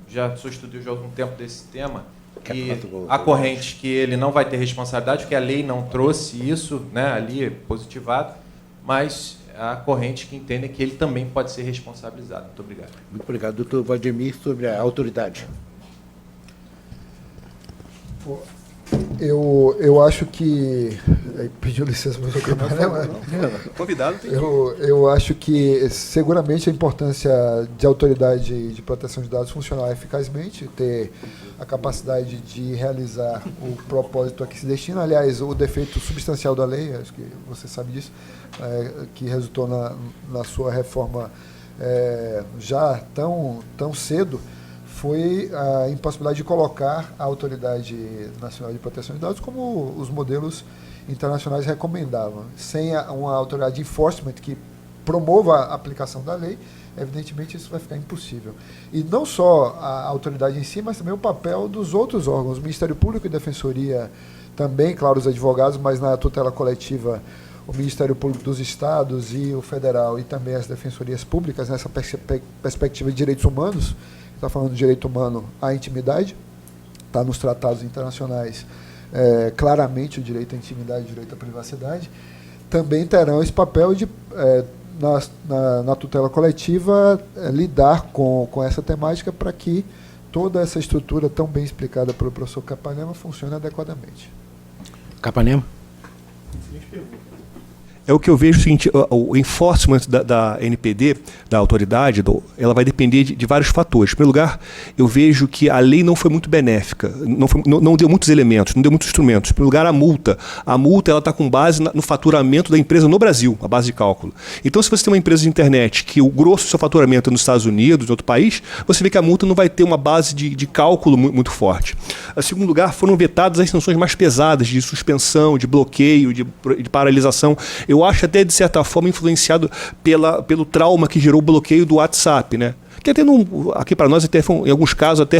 já sou estudioso há algum tempo desse tema, e há correntes que ele não vai ter responsabilidade, porque a lei não trouxe isso, né, ali positivado, mas há correntes que entendem que ele também pode ser responsabilizado. Muito obrigado. Muito obrigado. Doutor Vladimir, sobre a autoridade. Eu acho que... Pediu licença para o doutor Capanema? Convidado. Eu acho que, seguramente, a importância de autoridade de proteção de dados funcionar eficazmente, ter a capacidade de realizar o propósito a que se destina. Aliás, o defeito substancial da lei, acho que você sabe disso, que resultou na sua reforma já tão cedo, foi a impossibilidade de colocar a Autoridade Nacional de Proteção de Dados como os modelos internacionais recomendavam. Sem uma autoridade de enforcement que promova a aplicação da lei, evidentemente isso vai ficar impossível. E não só a autoridade em si, mas também o papel dos outros órgãos, o Ministério Público e Defensoria também, claro, os advogados, mas na tutela coletiva o Ministério Público dos Estados e o Federal e também as defensorias públicas, nessa perspectiva de direitos humanos. Está falando de direito humano à intimidade, está nos tratados internacionais claramente o direito à intimidade e o direito à privacidade, também terão esse papel de, na tutela coletiva, lidar com essa temática para que toda essa estrutura tão bem explicada pelo professor Capanema funcione adequadamente. Capanema? É o que eu vejo o seguinte, o enforcement da NPD, da autoridade, ela vai depender de vários fatores. Em primeiro lugar, eu vejo que a lei não foi muito benéfica, não deu muitos elementos, não deu muitos instrumentos. Em primeiro lugar, a multa ela está com base no faturamento da empresa no Brasil, a base de cálculo. Então, se você tem uma empresa de internet que o grosso do seu faturamento é nos Estados Unidos, em outro país, você vê que a multa não vai ter uma base de cálculo muito forte. Em segundo lugar, foram vetadas as sanções mais pesadas de suspensão, de bloqueio, de paralisação. Eu acho até, de certa forma, influenciado pelo trauma que gerou o bloqueio do WhatsApp, né? Que até aqui para nós, até, em alguns casos, até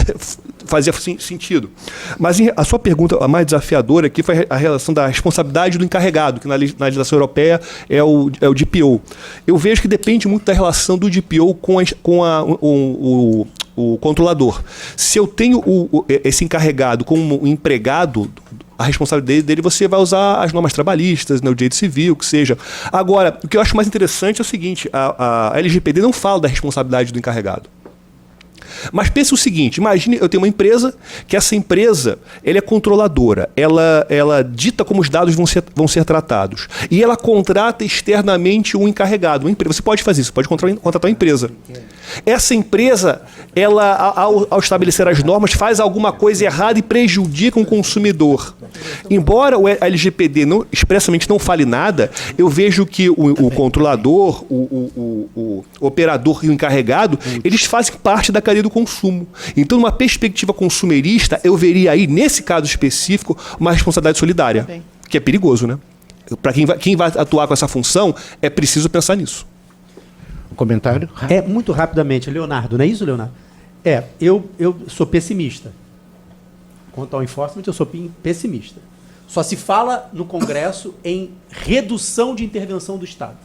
fazia sentido. Mas a sua pergunta, a mais desafiadora aqui, foi a relação da responsabilidade do encarregado, que na legislação europeia é o DPO. Eu vejo que depende muito da relação do DPO com o controlador. Se eu tenho esse encarregado como um empregado, a responsabilidade dele, você vai usar as normas trabalhistas, né, o direito civil, que seja. Agora, o que eu acho mais interessante é o seguinte, a LGPD não fala da responsabilidade do encarregado. Mas pense o seguinte, imagine, eu tenho uma empresa, que essa empresa ela é controladora, ela dita como os dados vão ser tratados, e ela contrata externamente um encarregado. Você pode fazer isso, pode contratar uma empresa. Essa empresa, ela, ao estabelecer as normas, faz alguma coisa errada e prejudica um consumidor. Embora o LGPD expressamente não fale nada, eu vejo que o controlador, o operador e o encarregado, eles fazem parte da cadeia do consumo. Então, numa perspectiva consumerista, eu veria aí, nesse caso específico, uma responsabilidade solidária, que é perigoso, né? Para quem vai atuar com essa função, é preciso pensar nisso. Um comentário? Muito rapidamente, Leonardo, não é isso, Leonardo? Eu sou pessimista. Quanto ao enforcement, eu sou pessimista. Só se fala no Congresso em redução de intervenção do Estado.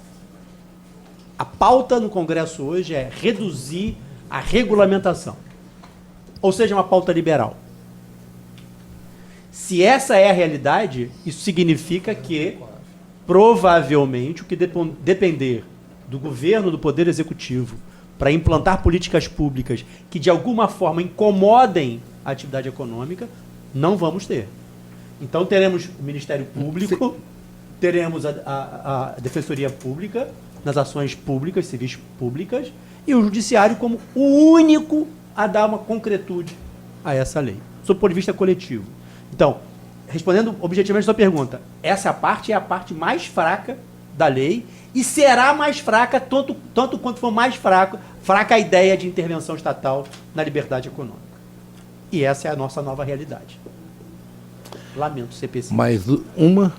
A pauta no Congresso hoje é reduzir a regulamentação. Ou seja, uma pauta liberal. Se essa é a realidade, isso significa que, provavelmente, o que depender do governo, do Poder Executivo, para implantar políticas públicas que, de alguma forma, incomodem a atividade econômica, não vamos ter. Então, teremos o Ministério Público, teremos a Defensoria Pública, nas ações públicas, civis públicas, e o Judiciário como o único a dar uma concretude a essa lei, sob o ponto de vista coletivo. Então, respondendo objetivamente a sua pergunta, essa parte é a parte mais fraca da lei e será mais fraca tanto quanto for mais fraca a ideia de intervenção estatal na liberdade econômica. E essa é a nossa nova realidade. Lamento ser pessimista. Mais uma.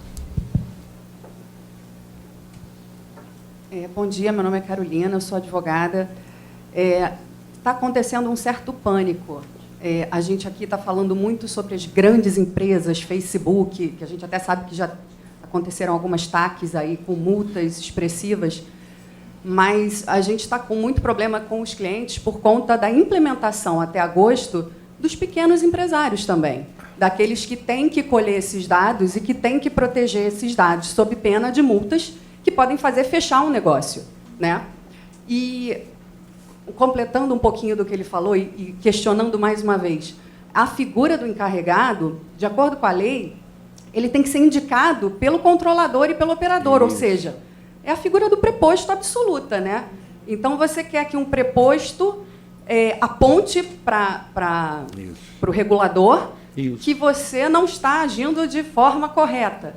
Bom dia, meu nome é Carolina, eu sou advogada. Está acontecendo um certo pânico. A gente aqui está falando muito sobre as grandes empresas, Facebook, que a gente até sabe que já aconteceram algumas TACs aí com multas expressivas, mas a gente está com muito problema com os clientes por conta da implementação até agosto dos pequenos empresários também, daqueles que têm que colher esses dados e que têm que proteger esses dados sob pena de multas que podem fazer fechar um negócio, né? E, completando um pouquinho do que ele falou e questionando mais uma vez, a figura do encarregado, de acordo com a lei, ele tem que ser indicado pelo controlador e pelo operador, ou seja, é a figura do preposto absoluta, né? Então, você quer que um preposto aponte para o regulador que você não está agindo de forma correta.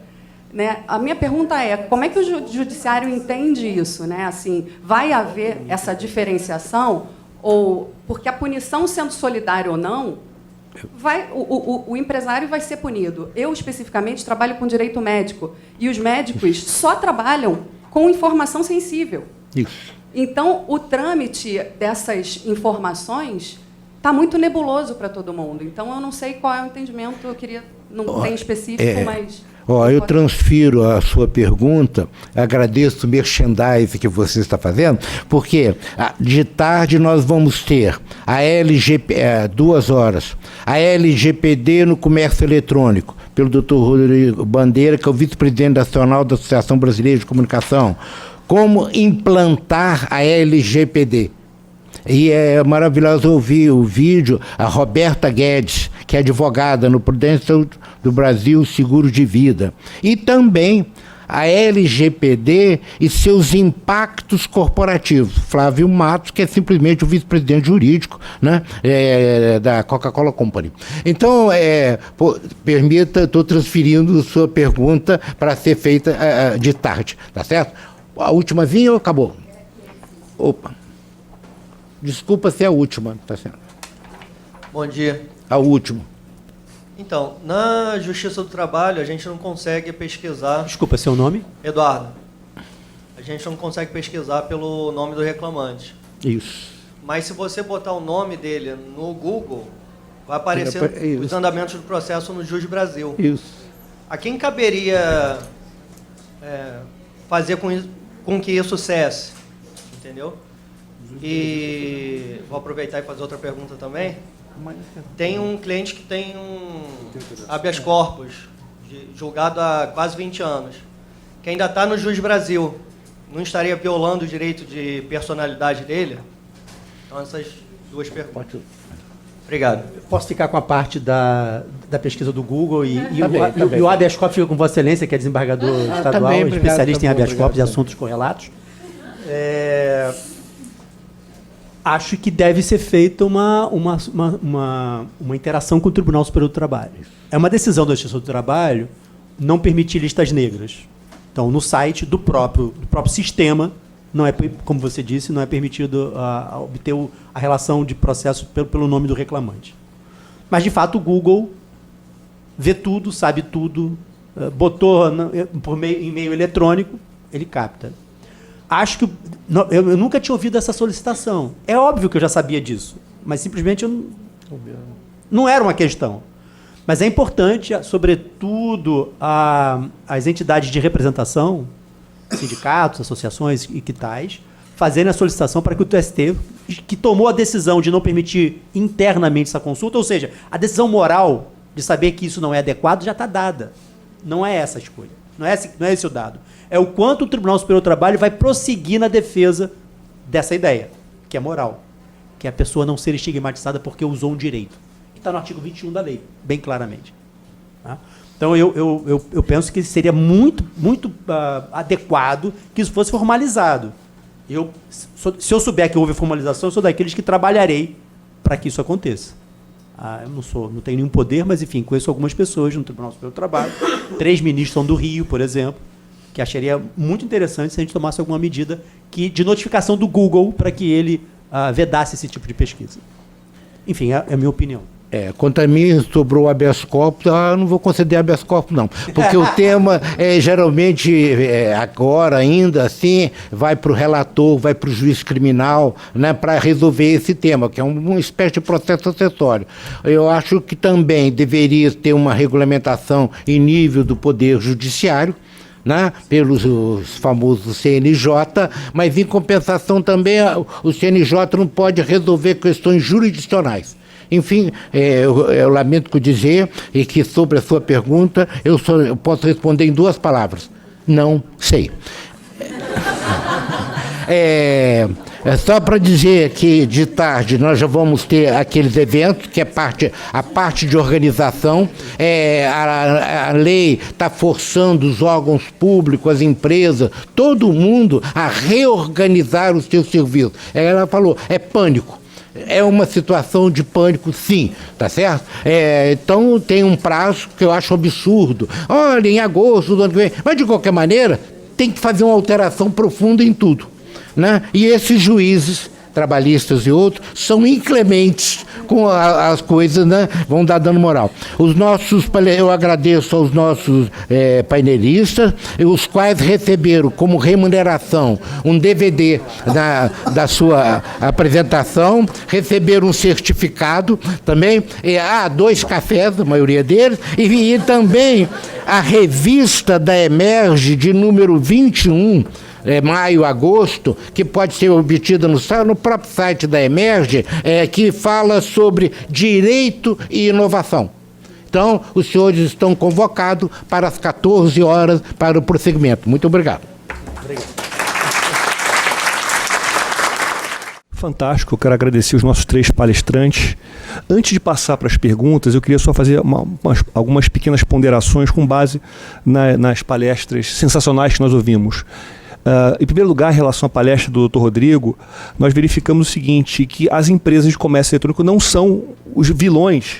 Né? A minha pergunta é, como é que o judiciário entende isso? Né? Assim, vai haver essa diferenciação? Ou, porque a punição sendo solidária ou não, o empresário vai ser punido. Eu, especificamente, trabalho com direito médico. E os médicos só trabalham com informação sensível. Isso. Então, o trâmite dessas informações está muito nebuloso para todo mundo. Então, eu não sei qual é o entendimento, eu queria... Não tem específico, mas... Eu transfiro a sua pergunta, agradeço o merchandising que você está fazendo, porque de tarde nós vamos ter a LGPD, 2 horas, a LGPD no comércio eletrônico, pelo Dr. Rodrigo Bandeira, que é o vice-presidente nacional da Associação Brasileira de Comunicação. Como implantar a LGPD. E é maravilhoso ouvir o vídeo, a Roberta Guedes, que é advogada no Prudência do Brasil Seguro de Vida. E também a LGPD e seus impactos corporativos. Flávio Matos, que é simplesmente o vice-presidente jurídico, né, da Coca-Cola Company. Então, permita, estou transferindo sua pergunta para ser feita de tarde, tá certo? A última vinha ou acabou? Opa. Desculpa se é a última, tá certo? Bom dia. A última. Então, na Justiça do Trabalho, a gente não consegue pesquisar... Desculpa, seu nome? Eduardo. A gente não consegue pesquisar pelo nome do reclamante. Isso. Mas se você botar o nome dele no Google, vai aparecer os andamentos do processo no Jus Brasil. Isso. A quem caberia fazer com que isso cesse? Entendeu? E vou aproveitar e fazer outra pergunta também. Tem um cliente que tem um habeas corpus, julgado há quase 20 anos, que ainda está no Jus Brasil. Não estaria violando o direito de personalidade dele? Então, essas duas perguntas. Obrigado. Posso ficar com a parte da pesquisa do Google e Tá o habeas corpus fica com Vossa Excelência, que é desembargador estadual, bem, obrigado, especialista em tá bom, habeas corpus e obrigado. assuntos correlatos. Acho que deve ser feita uma interação com o Tribunal Superior do Trabalho. É uma decisão da Justiça do Trabalho não permitir listas negras. Então, no site do próprio sistema, não é, como você disse, não é permitido obter a relação de processo pelo nome do reclamante. Mas, de fato, o Google vê tudo, sabe tudo, botou em meio eletrônico, ele capta. Acho que eu nunca tinha ouvido essa solicitação. É óbvio que eu já sabia disso, mas simplesmente não era uma questão. Mas é importante, sobretudo, as entidades de representação, sindicatos, associações e que tais, fazerem a solicitação para que o TST, que tomou a decisão de não permitir internamente essa consulta, ou seja, a decisão moral de saber que isso não é adequado já está dada. Não é essa a escolha. Não é esse o dado. É o quanto o Tribunal Superior do Trabalho vai prosseguir na defesa dessa ideia, que é moral, que é a pessoa não ser estigmatizada porque usou um direito, que está no artigo 21 da lei, bem claramente. Tá? Então, eu penso que seria muito adequado que isso fosse formalizado. Se eu souber que houve formalização, eu sou daqueles que trabalharei para que isso aconteça. Eu não tenho nenhum poder, mas, enfim, conheço algumas pessoas no Tribunal Superior do Trabalho. 3 ministros são do Rio, por exemplo, que acharia muito interessante se a gente tomasse alguma medida de notificação do Google para que ele vedasse esse tipo de pesquisa. Enfim, é a minha opinião. Quanto a mim, sobrou habeas corpus, eu não vou conceder habeas corpus, não. Porque o tema, geralmente, agora ainda assim, vai para o relator, vai para o juiz criminal, né, para resolver esse tema, que é uma espécie de processo acessório. Eu acho que também deveria ter uma regulamentação em nível do Poder Judiciário, né, pelos famosos CNJ, mas, em compensação, também o CNJ não pode resolver questões jurisdicionais. Enfim, eu lamento dizer que, sobre a sua pergunta, eu posso responder em 2 palavras. Não sei. Só para dizer que de tarde nós já vamos ter aqueles eventos, que é a parte de organização. A lei está forçando os órgãos públicos, as empresas, todo mundo a reorganizar os seus serviços. Ela falou, é pânico. É uma situação de pânico, sim, tá certo? Então tem um prazo que eu acho absurdo. Olha, em agosto do ano que vem. Mas, de qualquer maneira, tem que fazer uma alteração profunda em tudo, né? E esses juízes trabalhistas e outros são inclementes com as coisas, né? Vão dar dano moral. Eu agradeço aos nossos painelistas, os quais receberam como remuneração um DVD da sua apresentação, receberam um certificado também, 2 cafés, a maioria deles, e também a revista da Emerge de número 21, maio, agosto, que pode ser obtida no próprio site da Emerge, que fala sobre direito e inovação. Então, os senhores estão convocados para as 14 horas para o prosseguimento. Muito obrigado. Fantástico, eu quero agradecer os nossos 3 palestrantes. Antes de passar para as perguntas, eu queria só fazer algumas pequenas ponderações com base nas palestras sensacionais que nós ouvimos. Em primeiro lugar, em relação à palestra do Dr. Rodrigo, nós verificamos o seguinte, que as empresas de comércio eletrônico não são os vilões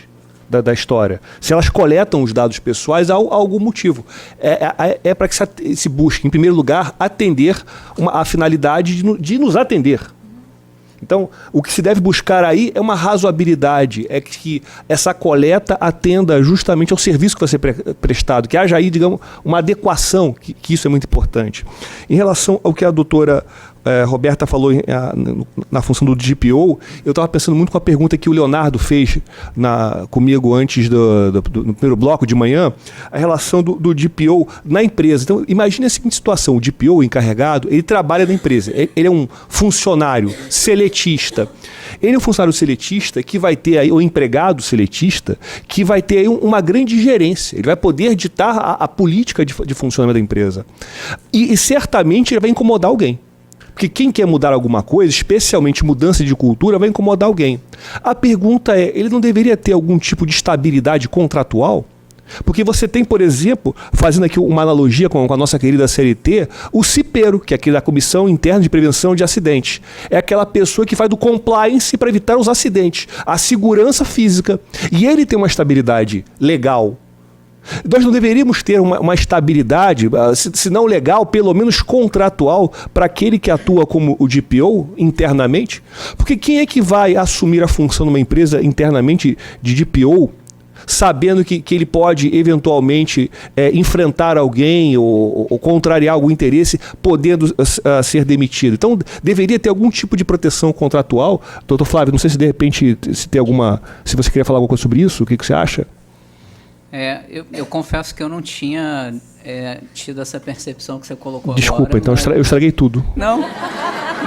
da história. Se elas coletam os dados pessoais, há algum motivo. É para que se busque, em primeiro lugar, atender a finalidade de nos atender. Então, o que se deve buscar aí é uma razoabilidade, é que essa coleta atenda justamente ao serviço que vai ser prestado, que haja aí, digamos, uma adequação, que isso é muito importante. Em relação ao que a doutora Roberta falou na função do GPO, eu estava pensando muito com a pergunta que o Leonardo fez comigo antes no primeiro bloco de manhã, a relação do GPO na empresa. Então, imagine a seguinte situação, o GPO, o encarregado, ele trabalha na empresa, ele é um funcionário seletista. Ele é um funcionário seletista que vai ter aí, o empregado seletista, que vai ter aí uma grande gerência, ele vai poder ditar a política de funcionamento da empresa. E certamente ele vai incomodar alguém. Porque quem quer mudar alguma coisa, especialmente mudança de cultura, vai incomodar alguém. A pergunta é, ele não deveria ter algum tipo de estabilidade contratual? Porque você tem, por exemplo, fazendo aqui uma analogia com a nossa querida CLT, o CIPERO, que é aqui da Comissão Interna de Prevenção de Acidentes. É aquela pessoa que faz do compliance para evitar os acidentes, a segurança física. E ele tem uma estabilidade legal. Nós não deveríamos ter uma estabilidade, se não legal, pelo menos contratual, para aquele que atua como o DPO internamente? Porque quem é que vai assumir a função numa empresa internamente de DPO, sabendo que ele pode eventualmente enfrentar alguém ou contrariar algum interesse, podendo ser demitido? Então, deveria ter algum tipo de proteção contratual. Doutor Flávio, não sei se de repente se você queria falar alguma coisa sobre isso, o que você acha? Eu confesso que eu não tinha tido essa percepção que você colocou. Desculpa, agora. Então eu estraguei tudo. Não,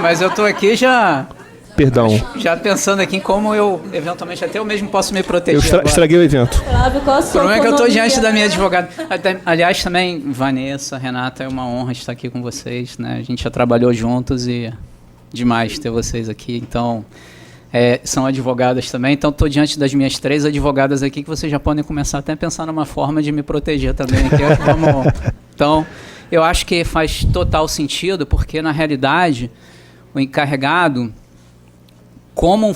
mas eu estou aqui já... Perdão. Já pensando aqui em como eu, eventualmente, até eu mesmo posso me proteger. Eu estraguei o evento. Flávio, qual a sua O problema é que eu estou autonomia? diante da minha advogada. Aliás, também, Vanessa, Renata, é uma honra estar aqui com vocês, né? A gente já trabalhou juntos e demais ter vocês aqui. Então, são advogadas também. Então, estou diante das minhas 3 advogadas aqui que vocês já podem começar até a pensar numa forma de me proteger também. Então, eu acho que faz total sentido, porque, na realidade, o encarregado, como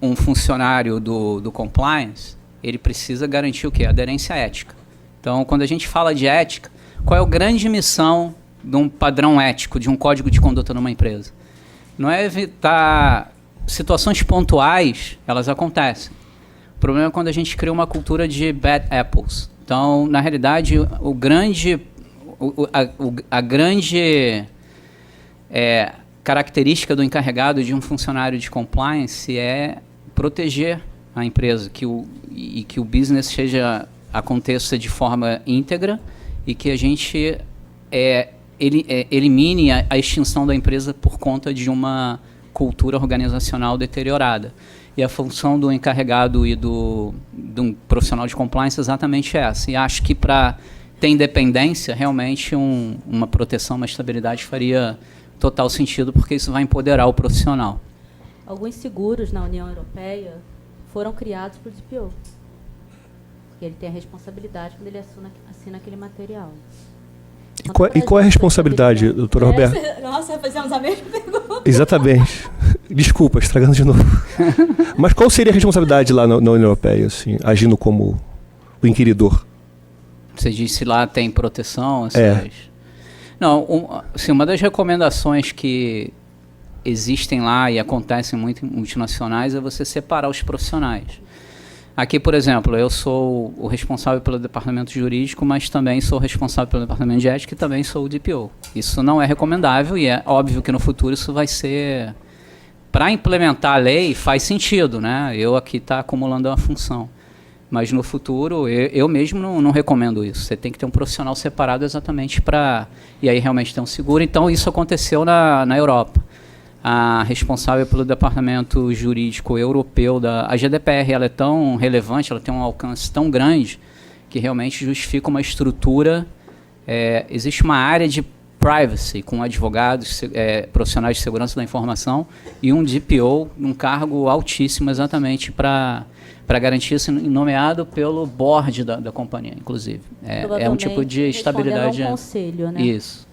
um funcionário do compliance, ele precisa garantir o quê? Aderência ética. Então, quando a gente fala de ética, qual é a grande missão de um padrão ético, de um código de conduta numa empresa? Não é evitar situações pontuais, elas acontecem. O problema é quando a gente cria uma cultura de bad apples. Então, na realidade, a grande característica do encarregado de um funcionário de compliance é proteger a empresa, que o business aconteça de forma íntegra e que a gente elimine a extinção da empresa por conta de uma cultura organizacional deteriorada. E a função do encarregado e de um profissional de compliance é exatamente essa. E acho que para ter independência, realmente uma proteção, uma estabilidade faria total sentido, porque isso vai empoderar o profissional. Alguns seguros na União Europeia foram criados por DPO. Porque ele tem a responsabilidade quando ele assina aquele material. E qual é a responsabilidade, doutora Roberta? Nossa, fazemos a mesma pergunta. Exatamente. Desculpa, estragando de novo. Mas qual seria a responsabilidade lá na União Europeia, assim, agindo como o inquiridor? Você disse lá tem proteção? Não, uma das recomendações que existem lá e acontecem muito em multinacionais é você separar os profissionais. Aqui, por exemplo, eu sou o responsável pelo departamento jurídico, mas também sou responsável pelo departamento de ética e também sou o DPO. Isso não é recomendável e é óbvio que no futuro isso vai ser... Para implementar a lei faz sentido, né? Eu aqui estou acumulando uma função. Mas no futuro, eu mesmo não recomendo isso. Você tem que ter um profissional separado exatamente para... E aí realmente ter um seguro. Então, isso aconteceu na Europa. A responsável pelo departamento jurídico europeu, a GDPR, ela é tão relevante, ela tem um alcance tão grande, que realmente justifica uma estrutura... existe uma área de privacy, com advogados, profissionais de segurança da informação, e um DPO, um cargo altíssimo exatamente para garantir isso, nomeado pelo board da companhia, inclusive. É um tipo de estabilidade. Respondendo ao conselho, né? Isso.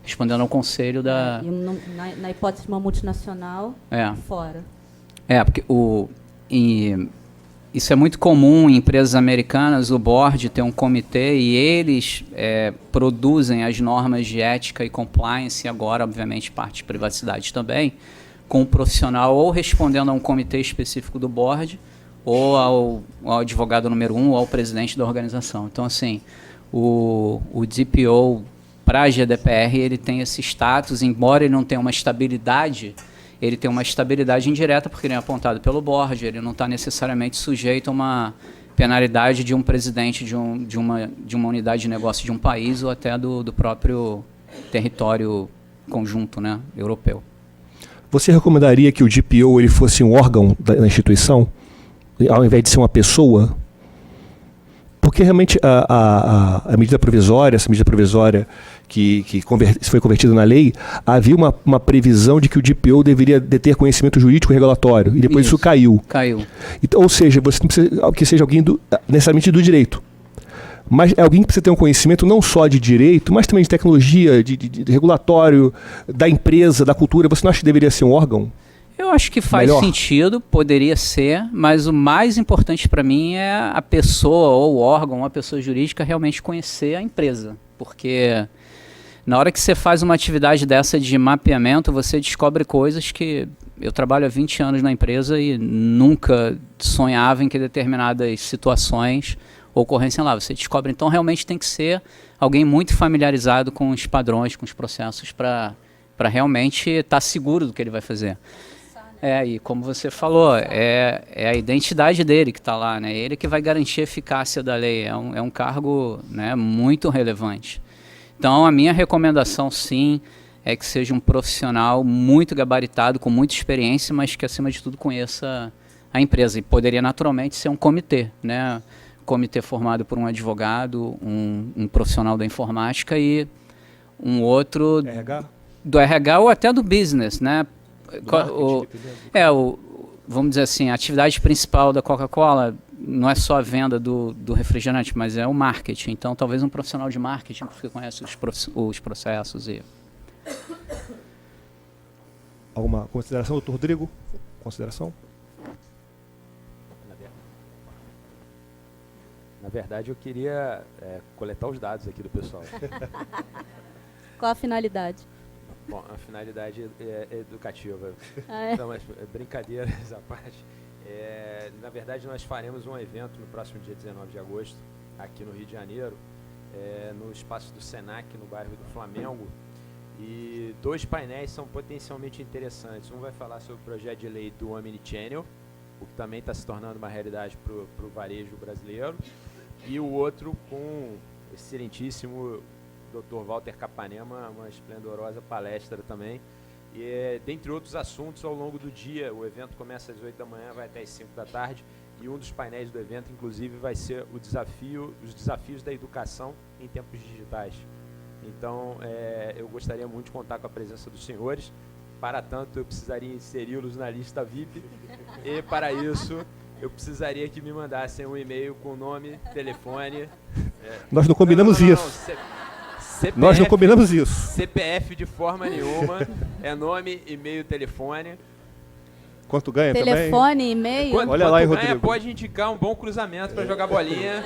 Respondendo ao conselho da... Na hipótese de uma multinacional, fora. Porque isso é muito comum em empresas americanas, o board tem um comitê e eles produzem as normas de ética e compliance, e agora, obviamente, parte de privacidade também, com um profissional ou respondendo a um comitê específico do board, ou ao advogado número 1, ou ao presidente da organização. Então, assim, o DPO, para a GDPR, ele tem esse status, embora ele não tenha uma estabilidade, ele tem uma estabilidade indireta, porque ele é apontado pelo board, ele não está necessariamente sujeito a uma penalidade de um presidente de uma unidade de negócio de um país, ou até do próprio território conjunto, né, europeu. Você recomendaria que o DPO ele fosse um órgão da instituição, ao invés de ser uma pessoa? Porque realmente a medida provisória, essa medida provisória foi convertido na lei, havia uma previsão de que o DPO deveria ter conhecimento jurídico e regulatório, e depois isso caiu. Então, ou seja, você não precisa que seja alguém necessariamente do direito, mas é alguém que precisa ter um conhecimento não só de direito, mas também de tecnologia, de regulatório, da empresa, da cultura. Você não acha que deveria ser um órgão? Eu acho que faz sentido, poderia ser, mas o mais importante para mim é a pessoa ou o órgão, a pessoa jurídica realmente conhecer a empresa, porque na hora que você faz uma atividade dessa de mapeamento, você descobre coisas que eu trabalho há 20 anos na empresa e nunca sonhava em que determinadas situações ocorressem lá. Você descobre, então realmente tem que ser alguém muito familiarizado com os padrões, com os processos para realmente estar seguro do que ele vai fazer. E como você falou, é a identidade dele que está lá, né? Ele que vai garantir a eficácia da lei. É um cargo, né, muito relevante. Então, a minha recomendação, sim, é que seja um profissional muito gabaritado, com muita experiência, mas que, acima de tudo, conheça a empresa. E poderia, naturalmente, ser um comitê, né? Comitê formado por um advogado, um profissional da informática e um outro do RH ou até do business, né? Vamos dizer assim, a atividade principal da Coca-Cola não é só a venda do refrigerante, mas é o marketing. Então, talvez um profissional de marketing que conhece os processos. Alguma consideração, doutor Rodrigo? Consideração? Na verdade, eu queria coletar os dados aqui do pessoal. Qual a finalidade? Bom, a finalidade é educativa. Não, mas brincadeiras à parte. Na verdade, nós faremos um evento no próximo dia 19 de agosto, aqui no Rio de Janeiro, no espaço do Senac, no bairro do Flamengo. E 2 painéis são potencialmente interessantes. Um vai falar sobre o projeto de lei do Omnichannel, o que também está se tornando uma realidade para o varejo brasileiro. E o outro com o excelentíssimo Dr. Walter Capanema, uma esplendorosa palestra também. E, dentre outros assuntos, ao longo do dia, o evento começa às 8 da manhã, vai até às 5 da tarde, e um dos painéis do evento, inclusive, vai ser os desafios da educação em tempos digitais. Então, eu gostaria muito de contar com a presença dos senhores. Para tanto, eu precisaria inseri-los na lista VIP, e para isso, eu precisaria que me mandassem um e-mail com nome, telefone... Nós não combinamos isso. CPF, nós não combinamos isso. CPF de forma nenhuma, é nome, e-mail, telefone. Quanto ganha telefone, e-mail? Olha lá, Rodrigo. Rodrigo. Pode indicar um bom cruzamento para jogar bolinha,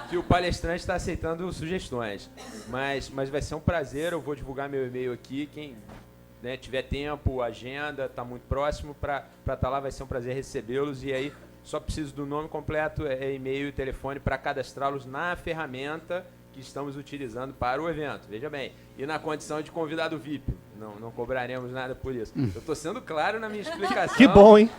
que o palestrante está aceitando sugestões. Mas vai ser um prazer, eu vou divulgar meu e-mail aqui, quem tiver tempo, agenda, está muito próximo, para estar lá vai ser um prazer recebê-los, e aí só preciso do nome completo, e-mail e telefone para cadastrá-los na ferramenta que estamos utilizando para o evento, veja bem, e na condição de convidado VIP, não cobraremos nada por isso. Eu estou sendo claro na minha explicação. Que bom, hein?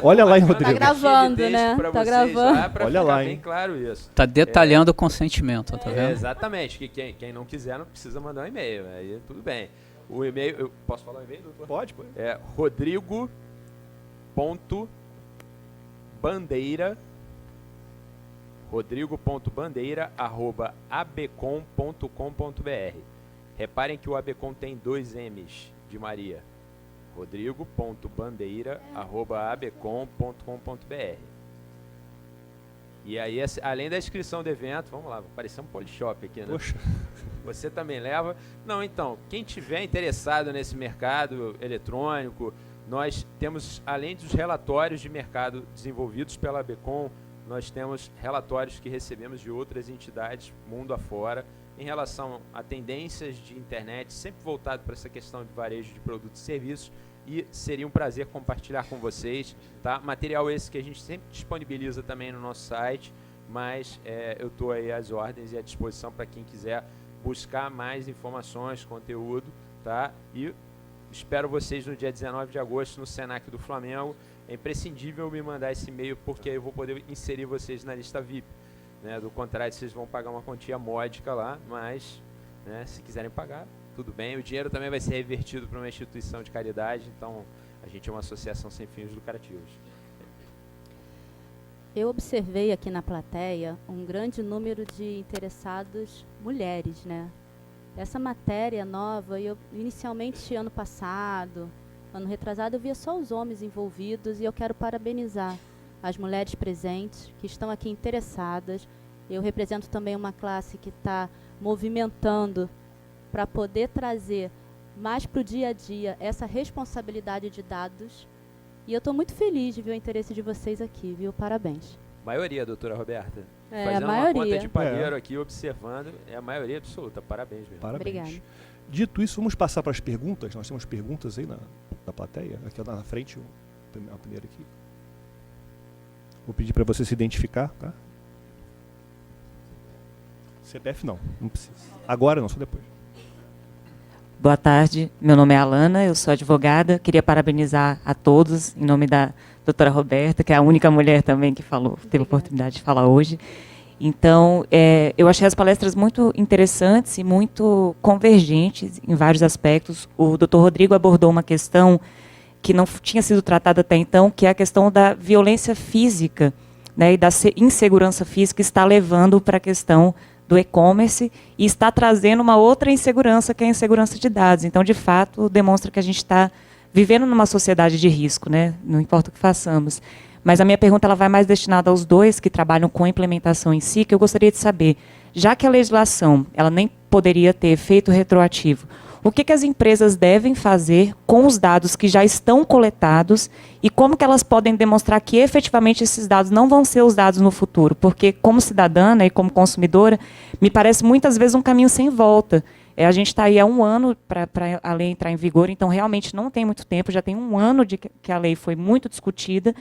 Olha lá, hein, Rodrigo. Tá gravando, né? Tá gravando. Olha lá, bem claro isso. Tá detalhando o consentimento, tá vendo? Exatamente, que quem não quiser não precisa mandar um e-mail, aí tudo bem. O e-mail, eu posso falar o e-mail, doutor? Pode. É rodrigo.bandeira@abcom.com.br. Reparem que o ABCom tem 2 M's de Maria. rodrigo.bandeira@abcom.com.br. E aí, além da inscrição do evento, vamos lá, vai parecer um polishop aqui, né? Poxa. Você também leva? Não, então, quem tiver interessado nesse mercado eletrônico, nós temos, além dos relatórios de mercado desenvolvidos pela ABCom, nós temos relatórios que recebemos de outras entidades mundo afora em relação a tendências de internet, sempre voltado para essa questão de varejo de produtos e serviços, e seria um prazer compartilhar com vocês, tá? Material esse que a gente sempre disponibiliza também no nosso site, mas eu estou aí às ordens e à disposição para quem quiser buscar mais informações, conteúdo, tá? E espero vocês no dia 19 de agosto no Senac do Flamengo. É imprescindível me mandar esse e-mail, porque aí eu vou poder inserir vocês na lista VIP. Né? Do contrário, vocês vão pagar uma quantia módica lá, mas se quiserem pagar, tudo bem. O dinheiro também vai ser revertido para uma instituição de caridade, então a gente é uma associação sem fins lucrativos. Eu observei aqui na plateia um grande número de interessados mulheres, né? Essa matéria nova, eu inicialmente ano passado, ano retrasado, eu via só os homens envolvidos, e eu quero parabenizar as mulheres presentes que estão aqui interessadas. Eu represento também uma classe que está movimentando para poder trazer mais para o dia a dia essa responsabilidade de dados. E eu estou muito feliz de ver o interesse de vocês aqui, viu? Parabéns. Maioria, doutora Roberta. É, Fazendo a maioria. uma conta de palheiro aqui, observando, é a maioria absoluta. Parabéns mesmo. Parabéns. Obrigada. Dito isso, vamos passar para as perguntas. Nós temos perguntas aí na plateia. Aqui na frente, a primeira aqui. Vou pedir para você se identificar, tá? CPF não precisa. Agora não, só depois. Boa tarde, meu nome é Alana, eu sou advogada. Queria parabenizar a todos, em nome da doutora Roberta, que é a única mulher também que falou, teve a oportunidade de falar hoje. Então, eu achei as palestras muito interessantes e muito convergentes em vários aspectos. O doutor Rodrigo abordou uma questão que não tinha sido tratada até então, que é a questão da violência física, né, e da insegurança física, que está levando para a questão do e-commerce e está trazendo uma outra insegurança, que é a insegurança de dados. Então, de fato, demonstra que a gente está vivendo numa sociedade de risco, né? Não importa o que façamos. Mas a minha pergunta ela vai mais destinada aos dois que trabalham com a implementação em si, que eu gostaria de saber, já que a legislação ela nem poderia ter efeito retroativo, o que as empresas devem fazer com os dados que já estão coletados e como que elas podem demonstrar que efetivamente esses dados não vão ser os dados no futuro? Porque como cidadã, né, e como consumidora, me parece muitas vezes um caminho sem volta. A gente está aí há 1 ano para a lei entrar em vigor, então realmente não tem muito tempo, já tem 1 ano de que a lei foi muito discutida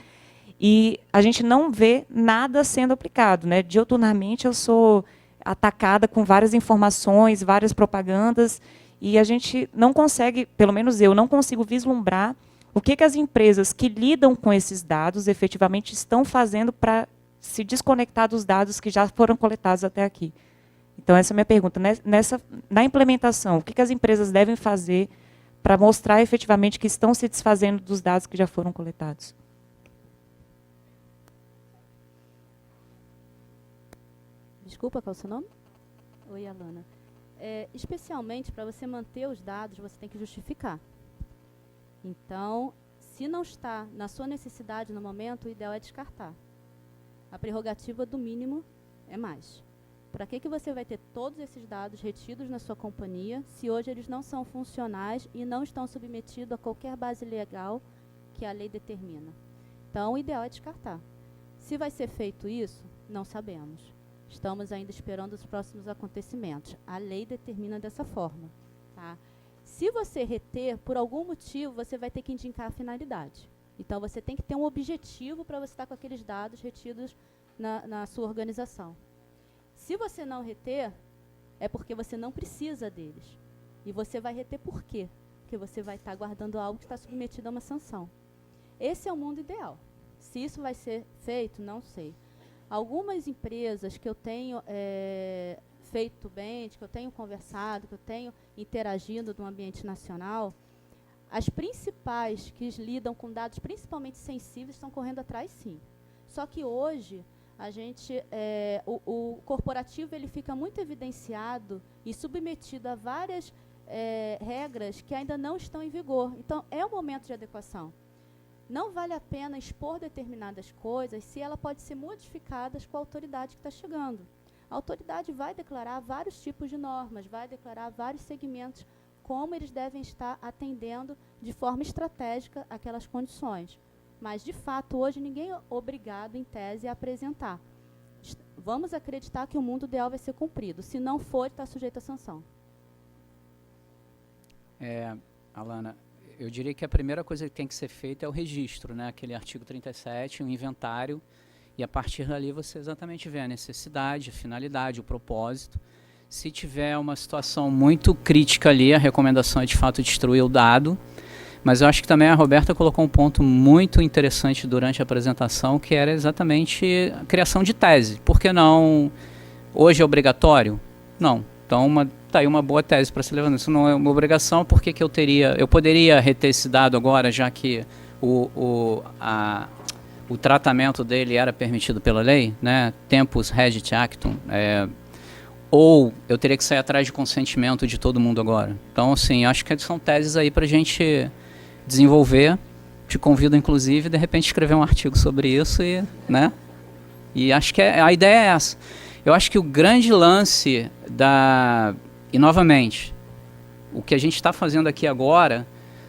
e a gente não vê nada sendo aplicado, né? Diuturnamente eu sou atacada com várias informações, várias propagandas, e a gente não consegue, pelo menos eu, não consigo vislumbrar o que as empresas que lidam com esses dados efetivamente estão fazendo para se desconectar dos dados que já foram coletados até aqui. Então, essa é a minha pergunta. Na implementação, o que as empresas devem fazer para mostrar efetivamente que estão se desfazendo dos dados que já foram coletados? Desculpa, qual é o seu nome? Oi, Alana. Especialmente para você manter os dados, você tem que justificar. Então, se não está na sua necessidade no momento, o ideal é descartar. A prerrogativa do mínimo é mais. Para que você vai ter todos esses dados retidos na sua companhia, se hoje eles não são funcionais e não estão submetidos a qualquer base legal que a lei determina? Então, o ideal é descartar. Se vai ser feito isso, não sabemos. Estamos ainda esperando os próximos acontecimentos. A lei determina dessa forma. Tá? Se você reter, por algum motivo, você vai ter que indicar a finalidade. Então, você tem que ter um objetivo para você estar com aqueles dados retidos na sua organização. Se você não reter, é porque você não precisa deles. E você vai reter por quê? Porque você vai estar guardando algo que está submetido a uma sanção. Esse é o mundo ideal. Se isso vai ser feito, não sei. Algumas empresas que eu tenho feito bem, que eu tenho conversado, que eu tenho interagindo no ambiente nacional, as principais que lidam com dados principalmente sensíveis estão correndo atrás, sim. Só que hoje a gente, o corporativo ele fica muito evidenciado e submetido a várias regras que ainda não estão em vigor. Então, é um momento de adequação. Não vale a pena expor determinadas coisas se ela pode ser modificada com a autoridade que está chegando. A autoridade vai declarar vários tipos de normas, vai declarar vários segmentos, como eles devem estar atendendo de forma estratégica aquelas condições. Mas, de fato, hoje ninguém é obrigado, em tese, a apresentar. Vamos acreditar que o mundo ideal vai ser cumprido. Se não for, está sujeito à sanção. Alana, eu diria que a primeira coisa que tem que ser feita é o registro, né? Aquele artigo 37, um inventário, e a partir dali você exatamente vê a necessidade, a finalidade, o propósito. Se tiver uma situação muito crítica ali, a recomendação é de fato destruir o dado, mas eu acho que também a Roberta colocou um ponto muito interessante durante a apresentação, que era exatamente a criação de tese. Por que não? Hoje é obrigatório? Não. Então, está aí uma boa tese para se levantar. Isso não é uma obrigação, por que eu poderia reter esse dado agora, já que o tratamento dele era permitido pela lei, né? Tempus regit actum. ou eu teria que sair atrás de consentimento de todo mundo agora? Então, assim, acho que são teses aí para a gente desenvolver. Te convido, inclusive, de repente, escrever um artigo sobre isso e, né? E acho que a ideia é essa. Eu acho que o grande lance e, novamente, o que a gente está fazendo aqui agora,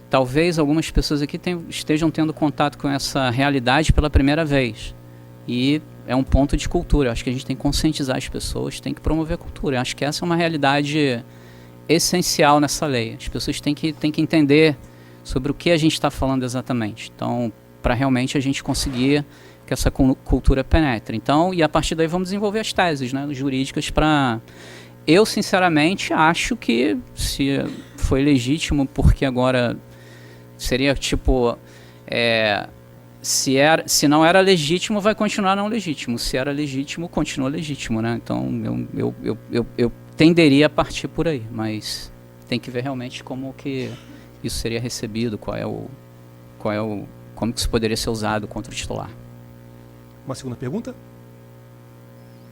talvez algumas pessoas aqui estejam tendo contato com essa realidade pela primeira vez. E é um ponto de cultura. Eu acho que a gente tem que conscientizar as pessoas, tem que promover a cultura. Eu acho que essa é uma realidade essencial nessa lei. As pessoas têm que entender sobre o que a gente está falando exatamente. Então, para realmente a gente conseguir que essa cultura penetre. Então, e a partir daí vamos desenvolver as teses, né, jurídicas para... Eu, sinceramente, acho que se foi legítimo, porque agora seria tipo... se não era legítimo, vai continuar não legítimo. Se era legítimo, continua legítimo, né? Então, eu tenderia a partir por aí, mas tem que ver realmente como que isso seria recebido, como que isso poderia ser usado contra o titular. Uma segunda pergunta?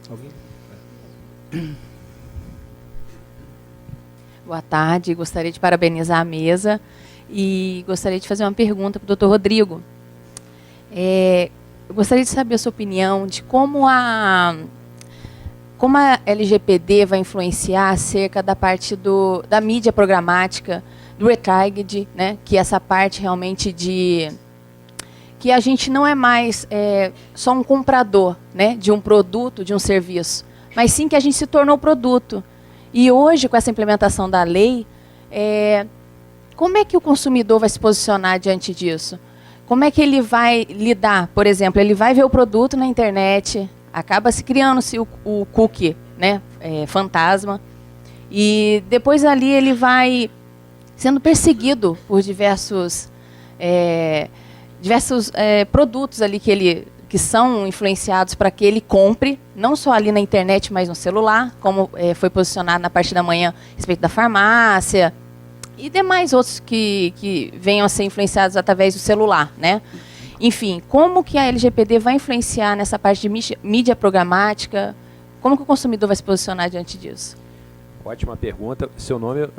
Alguém? Boa tarde, gostaria de parabenizar a mesa e gostaria de fazer uma pergunta para o Dr. Rodrigo. Eu gostaria de saber a sua opinião de como a LGPD vai influenciar acerca da parte da mídia programática, do retarget, né, que essa parte realmente que a gente não é mais só um comprador, né, de um produto, de um serviço, mas sim que a gente se tornou produto. E hoje, com essa implementação da lei, como é que o consumidor vai se posicionar diante disso? Como é que ele vai lidar? Por exemplo, ele vai ver o produto na internet, acaba se criando-se o cookie, né, fantasma, e depois ali ele vai sendo perseguido por diversos produtos ali que são influenciados para que ele compre, não só ali na internet, mas no celular, como foi posicionado na parte da manhã a respeito da farmácia, e demais outros que venham a ser influenciados através do celular, né? Enfim, como que a LGPD vai influenciar nessa parte de mídia programática? Como que o consumidor vai se posicionar diante disso? Ótima pergunta. Seu nome...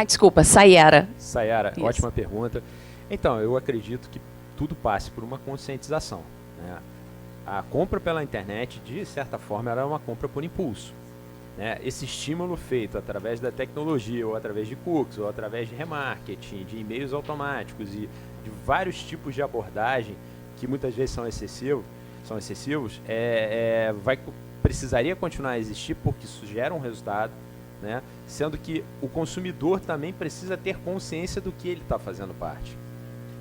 Desculpa, Sayara. Sayara, Isso. Ótima pergunta. Então, eu acredito que tudo passe por uma conscientização, né? A compra pela internet, de certa forma, era uma compra por impulso, né? Esse estímulo feito através da tecnologia, ou através de cookies, ou através de remarketing, de e-mails automáticos e de vários tipos de abordagem que muitas vezes são excessivos, precisaria continuar a existir porque isso gera um resultado, né? Sendo que o consumidor também precisa ter consciência do que ele está fazendo parte,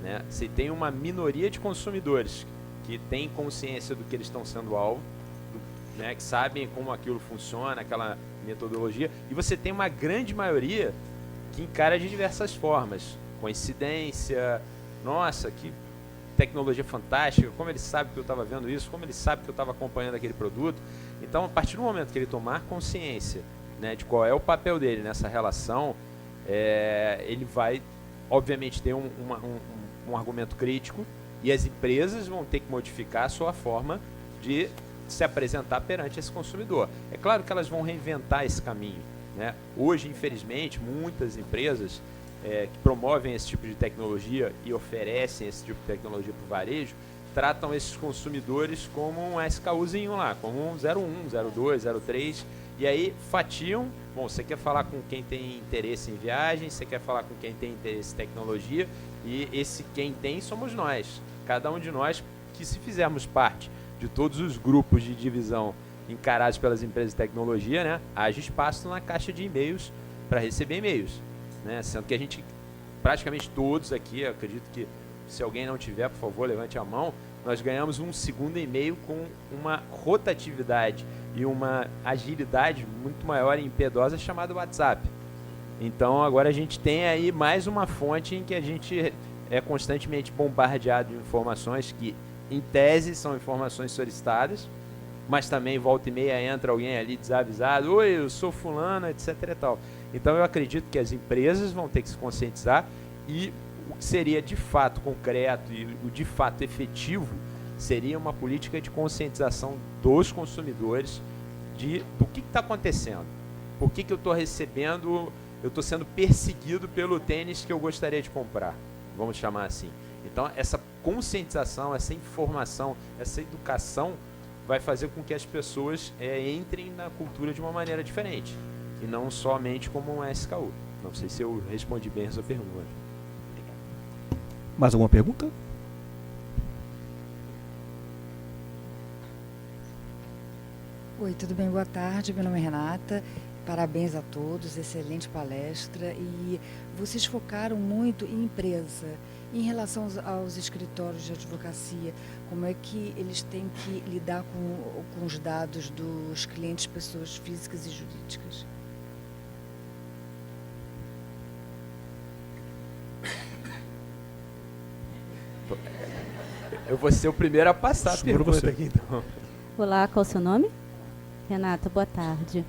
né? Se tem uma minoria de consumidores que tem consciência do que eles estão sendo alvo, né, que sabem como aquilo funciona, aquela metodologia, e você tem uma grande maioria que encara de diversas formas. Coincidência, nossa, que tecnologia fantástica, como ele sabe que eu estava vendo isso, como ele sabe que eu estava acompanhando aquele produto. Então, a partir do momento que ele tomar consciência, né, de qual é o papel dele nessa relação, ele vai, obviamente, ter um argumento crítico, e as empresas vão ter que modificar a sua forma de se apresentar perante esse consumidor. É claro que elas vão reinventar esse caminho, né? Hoje, infelizmente, muitas empresas que promovem esse tipo de tecnologia e oferecem esse tipo de tecnologia para o varejo, tratam esses consumidores como um SKUzinho lá, como um 01, 02, 03, e aí fatiam. Bom, você quer falar com quem tem interesse em viagem, você quer falar com quem tem interesse em tecnologia, e esse quem tem somos nós. Cada um de nós que, se fizermos parte de todos os grupos de divisão encarados pelas empresas de tecnologia, né, haja espaço na caixa de e-mails para receber e-mails, né, sendo que a gente, praticamente todos aqui, acredito que se alguém não tiver, por favor, levante a mão, nós ganhamos um segundo e-mail com uma rotatividade e uma agilidade muito maior e impiedosa chamada WhatsApp. Então agora a gente tem aí mais uma fonte em que a gente é constantemente bombardeado de informações que, em tese, são informações solicitadas, mas também volta e meia entra alguém ali desavisado, oi, eu sou fulano, etc e tal. Então eu acredito que as empresas vão ter que se conscientizar, e o que seria de fato concreto e o de fato efetivo seria uma política de conscientização dos consumidores do que está acontecendo. Por que eu estou recebendo, eu estou sendo perseguido pelo tênis que eu gostaria de comprar, vamos chamar assim. Então, essa conscientização, essa informação, essa educação vai fazer com que as pessoas entrem na cultura de uma maneira diferente, e não somente como um SKU. Não sei se eu respondi bem essa pergunta. Obrigado. Mais alguma pergunta? Oi, tudo bem? Boa tarde, meu nome é Renata. Parabéns a todos, excelente palestra. E vocês focaram muito em empresa. Em relação aos escritórios de advocacia, como é que eles têm que lidar com os dados dos clientes, pessoas físicas e jurídicas? Eu vou ser o primeiro a passar a pergunta aqui, então. Olá, qual é o seu nome? Renata, boa tarde.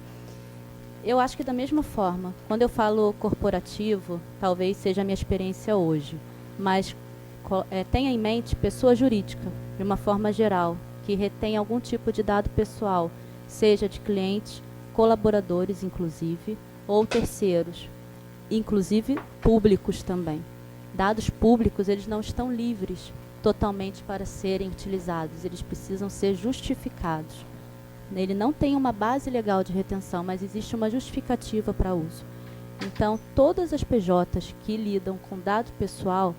Eu acho que da mesma forma, quando eu falo corporativo, talvez seja a minha experiência hoje, mas tenha em mente pessoa jurídica, de uma forma geral, que retém algum tipo de dado pessoal, seja de clientes, colaboradores, inclusive, ou terceiros, inclusive públicos também. Dados públicos, eles não estão livres totalmente para serem utilizados, eles precisam ser justificados. Ele não tem uma base legal de retenção, mas existe uma justificativa para uso. Então, todas as PJs que lidam com dado pessoal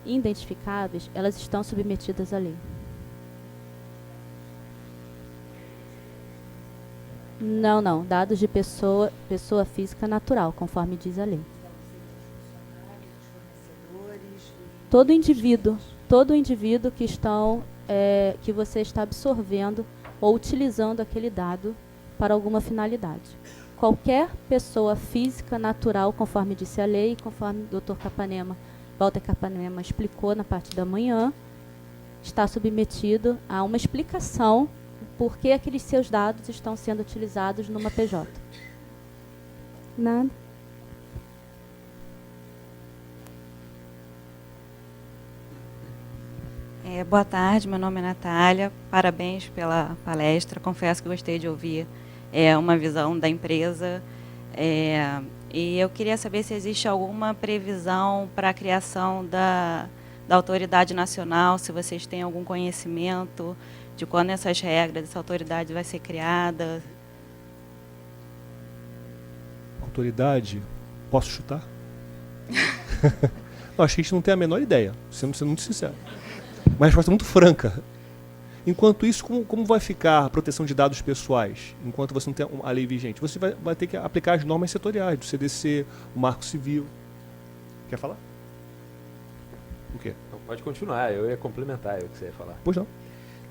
identificáveis, elas estão submetidas à lei. Não. Dados de pessoa física natural, conforme diz a lei. Todo indivíduo que você está absorvendo ou utilizando aquele dado para alguma finalidade. Qualquer pessoa física natural, conforme disse a lei, conforme o Dr. Walter Capanema explicou na parte da manhã, está submetido a uma explicação por que aqueles seus dados estão sendo utilizados numa PJ. Nada. Boa tarde, meu nome é Natália, parabéns pela palestra, confesso que gostei de ouvir uma visão da empresa, e eu queria saber se existe alguma previsão para a criação da autoridade nacional, se vocês têm algum conhecimento de quando essas regras, essa autoridade vai ser criada. Autoridade? Posso chutar? Não, acho que a gente não tem a menor ideia, sendo muito sincero. Uma resposta muito franca. Enquanto isso, como vai ficar a proteção de dados pessoais? Enquanto você não tem a lei vigente, você vai ter que aplicar as normas setoriais do CDC, o Marco Civil. Quer falar? O quê? Não, pode continuar, eu ia complementar o que você ia falar. Pois não.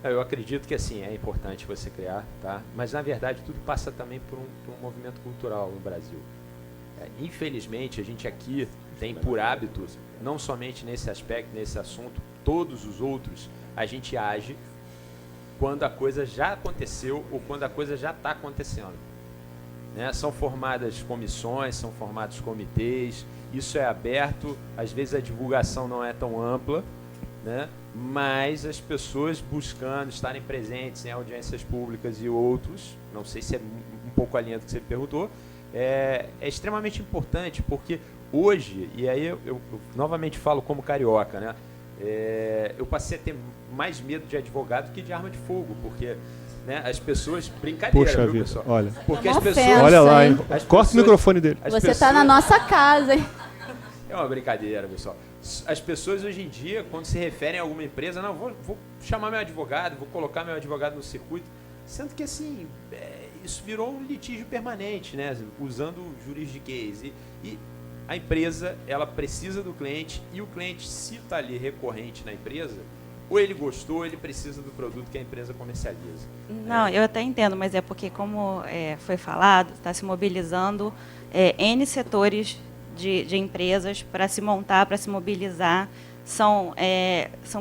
Eu acredito que assim, é importante você criar, tá? Mas na verdade tudo passa também por um movimento cultural no Brasil. Infelizmente, a gente aqui tem por hábito, não somente nesse aspecto, nesse assunto, todos os outros, a gente age quando a coisa já aconteceu ou quando a coisa já está acontecendo. Né? São formadas comissões, são formados comitês, isso é aberto, às vezes a divulgação não é tão ampla, né? Mas as pessoas buscando estarem presentes em audiências públicas e outros, não sei se é um pouco a linha do que você perguntou, é extremamente importante, porque hoje, e aí eu novamente falo como carioca, né? Eu passei a ter mais medo de advogado que de arma de fogo, porque né, as pessoas... Brincadeira, Poxa viu, vida, pessoal? Olha. Porque Uma as pessoas... ofensa, olha lá, hein? hein? Corta o microfone dele. Você está na nossa casa, hein? É uma brincadeira, pessoal. As pessoas hoje em dia, quando se referem a alguma empresa, não, vou chamar meu advogado, vou colocar meu advogado no circuito, sendo que assim, isso virou um litígio permanente, né? Usando juridiquês. E a empresa, ela precisa do cliente, e o cliente, se está ali recorrente na empresa, ou ele gostou, ou ele precisa do produto que a empresa comercializa. Não, eu até entendo, mas é porque, como foi falado, está se mobilizando N setores de empresas para se montar, para se mobilizar. São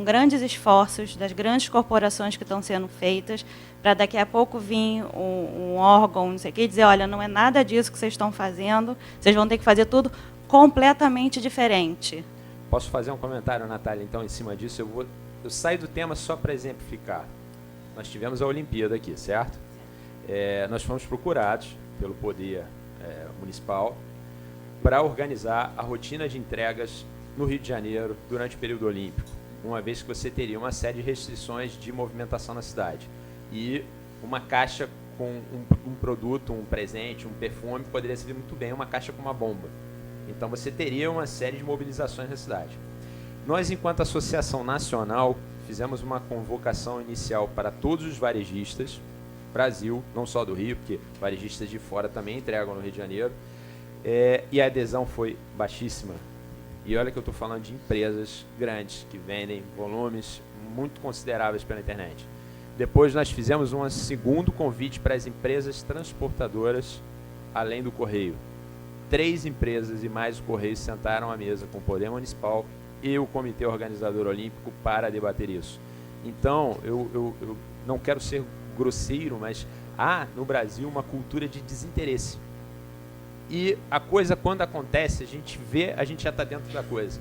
grandes esforços das grandes corporações que estão sendo feitas para daqui a pouco vir um órgão, não sei o que, e dizer, olha, não é nada disso que vocês estão fazendo, vocês vão ter que fazer tudo completamente diferente. Posso fazer um comentário, Natália, então, em cima disso? Eu saio do tema só para exemplificar. Nós tivemos a Olimpíada aqui, certo? Nós fomos procurados pelo poder municipal para organizar a rotina de entregas no Rio de Janeiro durante o período olímpico, uma vez que você teria uma série de restrições de movimentação na cidade. E uma caixa com um produto, um presente, um perfume, poderia servir muito bem uma caixa com uma bomba. Então você teria uma série de mobilizações na cidade. Nós, enquanto associação nacional, fizemos uma convocação inicial para todos os varejistas, Brasil, não só do Rio, porque varejistas de fora também entregam no Rio de Janeiro, e a adesão foi baixíssima. E olha que eu estou falando de empresas grandes, que vendem volumes muito consideráveis pela internet. Depois nós fizemos um segundo convite para as empresas transportadoras, além do Correio. 3 empresas e mais o Correio sentaram à mesa com o Poder Municipal e o Comitê Organizador Olímpico para debater isso. Então, eu não quero ser grosseiro, mas há no Brasil uma cultura de desinteresse. E a coisa, quando acontece, a gente vê, a gente já está dentro da coisa.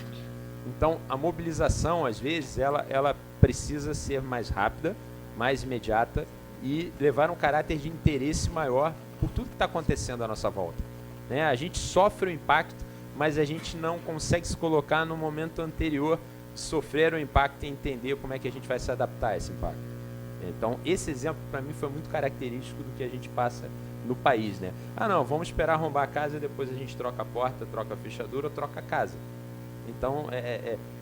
Então, a mobilização, às vezes, ela precisa ser mais rápida, mais imediata e levar um caráter de interesse maior por tudo que está acontecendo à nossa volta. Né? A gente sofre o impacto, mas a gente não consegue se colocar no momento anterior de sofrer o impacto e entender como é que a gente vai se adaptar a esse impacto. Então, esse exemplo, para mim, foi muito característico do que a gente passa no país. Né? Ah, não, vamos esperar arrombar a casa e depois a gente troca a porta, troca a fechadura ou troca a casa. Então,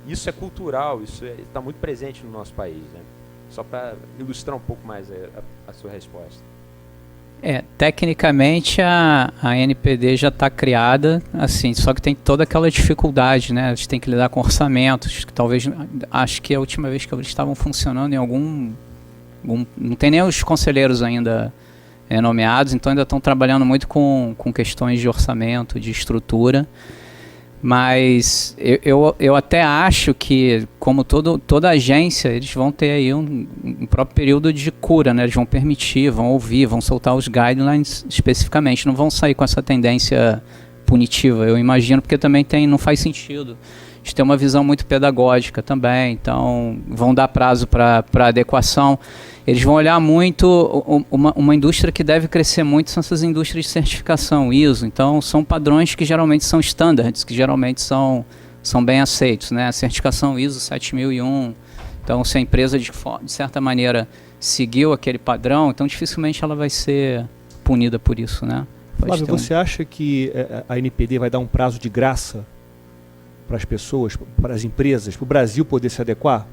isso é cultural, isso está muito presente no nosso país. Né? Só para ilustrar um pouco mais a sua resposta. Tecnicamente a NPD já está criada, assim, só que tem toda aquela dificuldade, né? A gente tem que lidar com orçamentos, que talvez, acho que a última vez que eles estavam funcionando em não tem nem os conselheiros ainda nomeados, então ainda estão trabalhando muito com questões de orçamento, de estrutura. Mas eu até acho que, como toda agência, eles vão ter aí um próprio período de cura, né? Eles vão permitir, vão ouvir, vão soltar os guidelines especificamente. Não vão sair com essa tendência punitiva, eu imagino, porque também não faz sentido. A gente tem uma visão muito pedagógica também, então vão dar prazo para adequação. Eles vão olhar muito, uma indústria que deve crescer muito são essas indústrias de certificação, ISO. Então, são padrões que geralmente são standards, que geralmente são bem aceitos. Né? A certificação ISO 7001, então se a empresa de certa maneira seguiu aquele padrão, então dificilmente ela vai ser punida por isso. Né? Flávio, você acha que a NPD vai dar um prazo de graça para as pessoas, para as empresas, para o Brasil poder se adequar?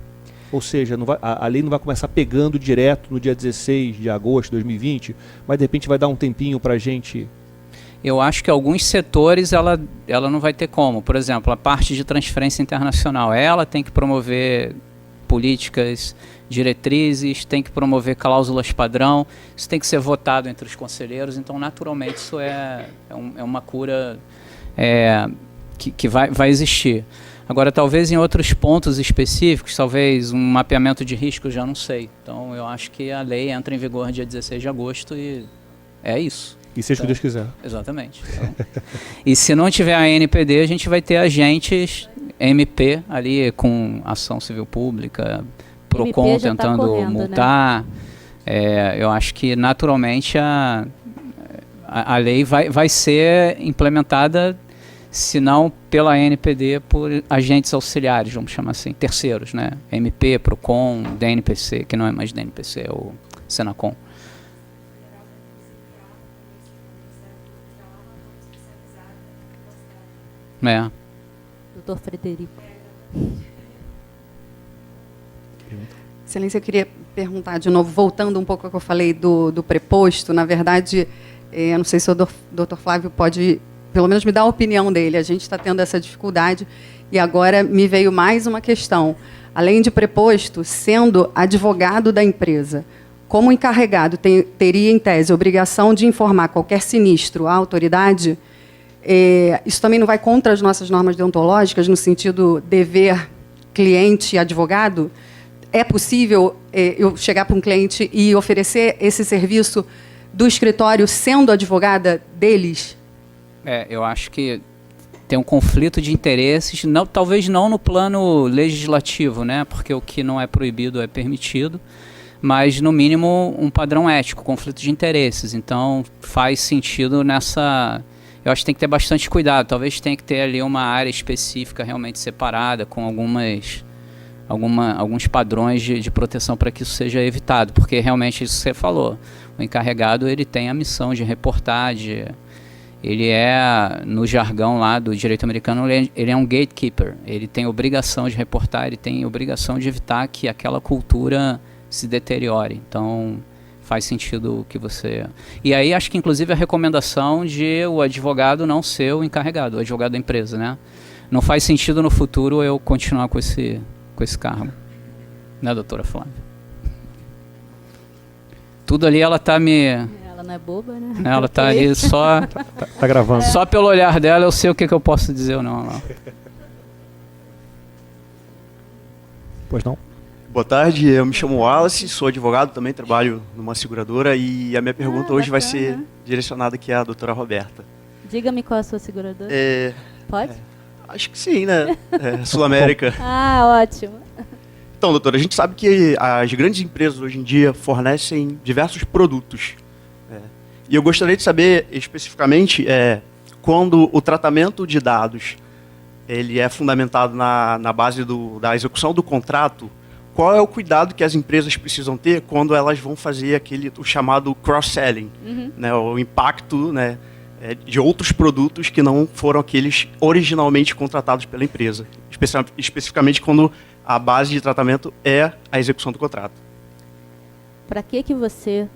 Ou seja, a lei não vai começar pegando direto no dia 16 de agosto de 2020, mas de repente vai dar um tempinho para a gente... Eu acho que alguns setores ela não vai ter como. Por exemplo, a parte de transferência internacional, ela tem que promover políticas, diretrizes, tem que promover cláusulas padrão, isso tem que ser votado entre os conselheiros, então naturalmente isso é uma cura que vai existir. Agora, talvez em outros pontos específicos, talvez um mapeamento de risco, eu já não sei. Então, eu acho que a lei entra em vigor dia 16 de agosto e é isso. E seja o que Deus quiser. Exatamente. Então, e se não tiver a NPD, a gente vai ter agentes MP ali com ação civil pública, PROCON tentando multar. Né? Eu acho que, naturalmente, a lei vai ser implementada, se não pela NPD, por agentes auxiliares, vamos chamar assim, terceiros, né? MP, PROCON, DNPC, que não é mais DNPC, é o Senacom. Doutor Frederico. Excelência, eu queria perguntar de novo, voltando um pouco ao que eu falei do preposto. Na verdade, eu não sei se o doutor Flávio pode, pelo menos, me dar a opinião dele. A gente está tendo essa dificuldade e agora me veio mais uma questão. Além de preposto, sendo advogado da empresa, como encarregado teria, em tese, a obrigação de informar qualquer sinistro à autoridade, isso também não vai contra as nossas normas deontológicas, no sentido dever cliente e advogado? É possível eu chegar para um cliente e oferecer esse serviço do escritório sendo advogada deles? Eu acho que tem um conflito de interesses, talvez não no plano legislativo, né? Porque o que não é proibido é permitido, mas, no mínimo, um padrão ético, conflito de interesses. Então, faz sentido nessa eu acho que tem que ter bastante cuidado. Talvez tenha que ter ali uma área específica realmente separada, com alguns padrões de proteção para que isso seja evitado, porque realmente isso que você falou, o encarregado ele tem a missão de reportar, ele é, no jargão lá do direito americano, ele é um gatekeeper, ele tem obrigação de reportar, ele tem obrigação de evitar que aquela cultura se deteriore. Então faz sentido o que você... E aí acho que inclusive a recomendação de o advogado não ser o encarregado, o advogado da empresa, né? Não faz sentido no futuro eu continuar com esse cargo, né, doutora Flávia? Tudo ali ela tá me... Ela não é boba, né? Ela tá ali só... Tá gravando. Só pelo olhar dela eu sei o que eu posso dizer ou não. Pois não? Boa tarde, eu me chamo Wallace, sou advogado, também trabalho numa seguradora e a minha pergunta hoje vai ser direcionada aqui à doutora Roberta. Diga-me qual é a sua seguradora. Pode? Acho que sim, né? Sul América. Ótimo. Então, doutora, a gente sabe que as grandes empresas hoje em dia fornecem diversos produtos. E eu gostaria de saber especificamente quando o tratamento de dados ele é fundamentado na base da execução do contrato, qual é o cuidado que as empresas precisam ter quando elas vão fazer o chamado cross-selling, né, o impacto, né, de outros produtos que não foram aqueles originalmente contratados pela empresa, especificamente quando a base de tratamento é a execução do contrato. Para que você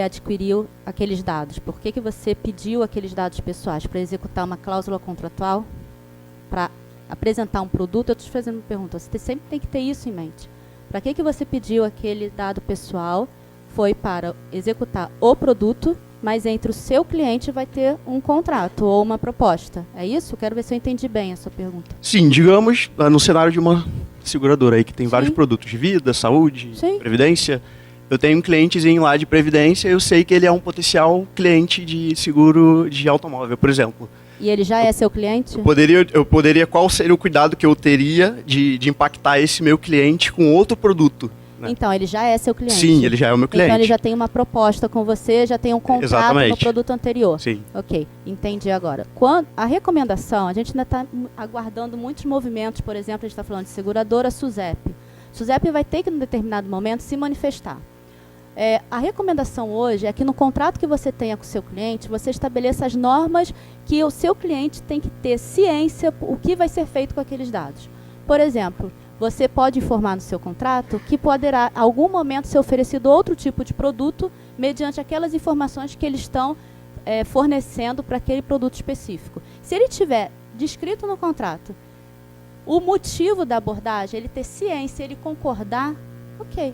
adquiriu aqueles dados? Por que você pediu aqueles dados pessoais? Para executar uma cláusula contratual? Para apresentar um produto? Eu estou te fazendo uma pergunta, você sempre tem que ter isso em mente. Para que você pediu aquele dado pessoal? Foi para executar o produto, mas entre o seu cliente vai ter um contrato ou uma proposta. É isso? Quero ver se eu entendi bem a sua pergunta. Sim, digamos, no cenário de uma seguradora aí que tem vários produtos de vida, saúde, previdência. Eu tenho um clientezinho lá de previdência e eu sei que ele é um potencial cliente de seguro de automóvel, por exemplo. E ele já é seu cliente? Eu poderia, qual seria o cuidado que eu teria de impactar esse meu cliente com outro produto? Né? Então, ele já é seu cliente? Sim, ele já é o meu cliente. Então, ele já tem uma proposta com você, já tem um contrato Exatamente. No produto anterior? Sim. Ok, entendi agora. A recomendação, a gente ainda está aguardando muitos movimentos, por exemplo, a gente está falando de seguradora SUSEP. SUSEP vai ter que, em um determinado momento, se manifestar. A recomendação hoje é que no contrato que você tenha com o seu cliente, você estabeleça as normas que o seu cliente tem que ter ciência o que vai ser feito com aqueles dados. Por exemplo, você pode informar no seu contrato que poderá, em algum momento, ser oferecido outro tipo de produto mediante aquelas informações que eles estão fornecendo para aquele produto específico. Se ele tiver descrito no contrato o motivo da abordagem, ele ter ciência, ele concordar, ok.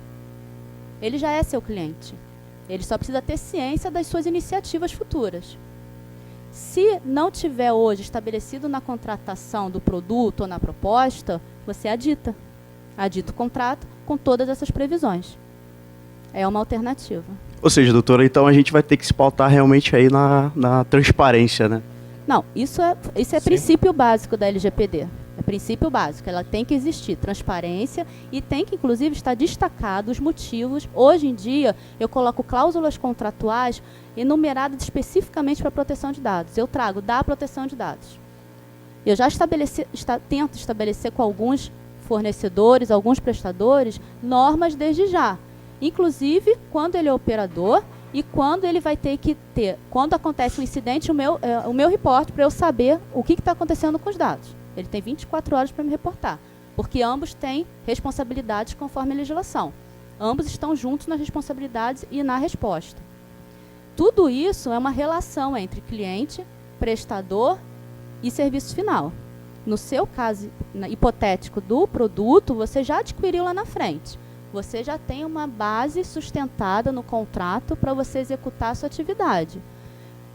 Ele já é seu cliente. Ele só precisa ter ciência das suas iniciativas futuras. Se não tiver hoje estabelecido na contratação do produto ou na proposta, você adita. Adita o contrato com todas essas previsões. É uma alternativa. Ou seja, doutora, então a gente vai ter que se pautar realmente aí na transparência, né? Não, isso é princípio básico da LGPD. É princípio básico. Ela tem que existir transparência e tem que, inclusive, estar destacado os motivos. Hoje em dia, eu coloco cláusulas contratuais enumeradas especificamente para proteção de dados. Eu trago da proteção de dados. Eu já tento estabelecer com alguns fornecedores, alguns prestadores, normas desde já. Inclusive, quando ele é operador e quando ele vai ter que ter, quando acontece um incidente, o meu reporte para eu saber o que está acontecendo com os dados. Ele tem 24 horas para me reportar, porque ambos têm responsabilidades conforme a legislação. Ambos estão juntos nas responsabilidades e na resposta. Tudo isso é uma relação entre cliente, prestador e serviço final. No seu caso hipotético do produto, você já adquiriu lá na frente. Você já tem uma base sustentada no contrato para você executar a sua atividade.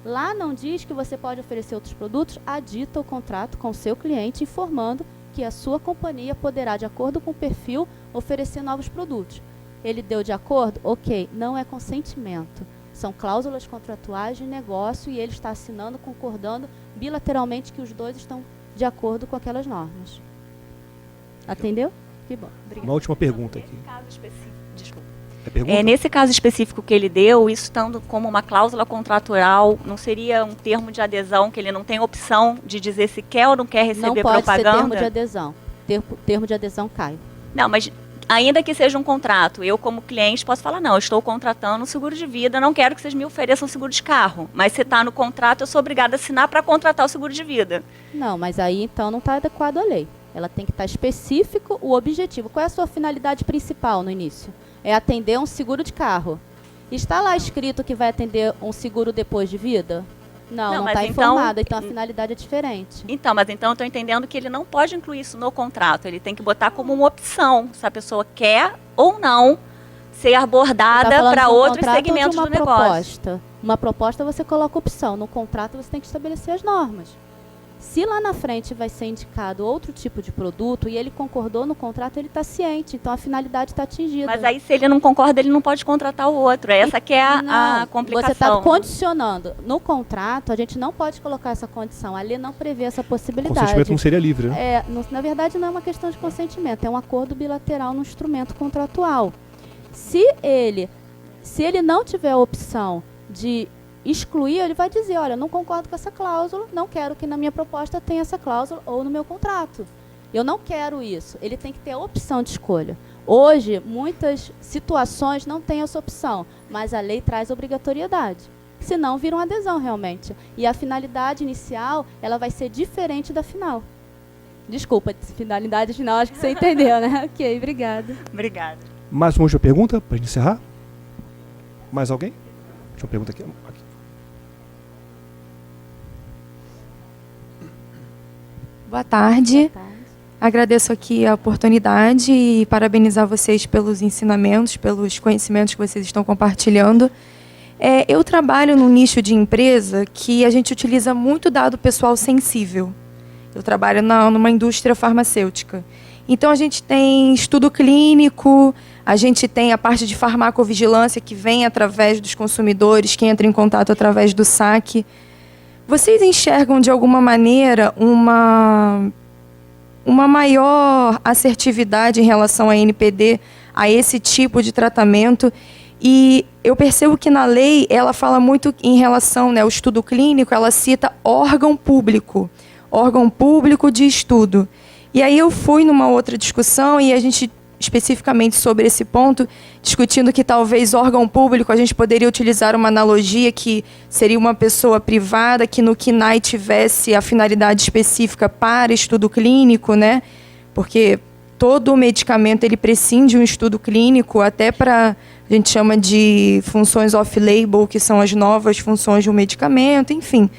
Lá não diz que você pode oferecer outros produtos, adita o contrato com o seu cliente, informando que a sua companhia poderá, de acordo com o perfil, oferecer novos produtos. Ele deu de acordo? Ok, não é consentimento. São cláusulas contratuais de negócio e ele está assinando, concordando bilateralmente que os dois estão de acordo com aquelas normas. Atendeu? Que bom. Obrigada. Uma última pergunta aqui. Caso específico, desculpa. Nesse caso específico que ele deu, isso estando como uma cláusula contratual, não seria um termo de adesão que ele não tem opção de dizer se quer ou não quer receber propaganda? Não pode ser termo de adesão. Termo de adesão cai. Não, mas ainda que seja um contrato, eu como cliente posso falar, não, eu estou contratando um seguro de vida, não quero que vocês me ofereçam seguro de carro. Mas se está no contrato, eu sou obrigada a assinar para contratar o seguro de vida. Não, mas aí então não está adequado à lei. Ela tem que estar específico o objetivo. Qual é a sua finalidade principal no início? É atender um seguro de carro. Está lá escrito que vai atender um seguro depois de vida? Não está informado, então a finalidade é diferente. Então, mas então eu estou entendendo que ele não pode incluir isso no contrato. Ele tem que botar como uma opção, se a pessoa quer ou não ser abordada para outros segmentos do negócio. Proposta. Uma proposta você coloca opção. No contrato você tem que estabelecer as normas. Se lá na frente vai ser indicado outro tipo de produto e ele concordou no contrato, ele está ciente. Então, a finalidade está atingida. Mas aí, se ele não concorda, ele não pode contratar o outro. Essa que é a complicação. Você está condicionando. No contrato, a gente não pode colocar essa condição. A lei não prevê essa possibilidade. Consentimento não seria livre, né? Na verdade, não é uma questão de consentimento. É um acordo bilateral no instrumento contratual. Se ele não tiver a opção de excluir, ele vai dizer, olha, não concordo com essa cláusula, não quero que na minha proposta tenha essa cláusula ou no meu contrato. Eu não quero isso. Ele tem que ter a opção de escolha. Hoje, muitas situações não têm essa opção, mas a lei traz obrigatoriedade. Senão, vira uma adesão realmente. E a finalidade inicial, ela vai ser diferente da final. Desculpa, finalidade final, acho que você entendeu, né? Ok, obrigada. Obrigada. Mais uma última pergunta, para a gente encerrar? Mais alguém? Deixa eu perguntar aqui. Boa tarde. Agradeço aqui a oportunidade e parabenizar vocês pelos ensinamentos, pelos conhecimentos que vocês estão compartilhando. Eu trabalho num nicho de empresa que a gente utiliza muito dado pessoal sensível. Eu trabalho numa indústria farmacêutica. Então, a gente tem estudo clínico, a gente tem a parte de farmacovigilância que vem através dos consumidores, que entra em contato através do saque. Vocês enxergam, de alguma maneira, uma maior assertividade em relação à NPD, a esse tipo de tratamento? E eu percebo que na lei ela fala muito em relação, né, ao estudo clínico, ela cita órgão público de estudo. E aí eu fui numa outra discussão e a gente, especificamente sobre esse ponto, discutindo que talvez órgão público, a gente poderia utilizar uma analogia que seria uma pessoa privada que no KNAI tivesse a finalidade específica para estudo clínico, né? Porque todo medicamento ele prescinde de um estudo clínico, até para, a gente chama de funções off-label, que são as novas funções de um medicamento, enfim.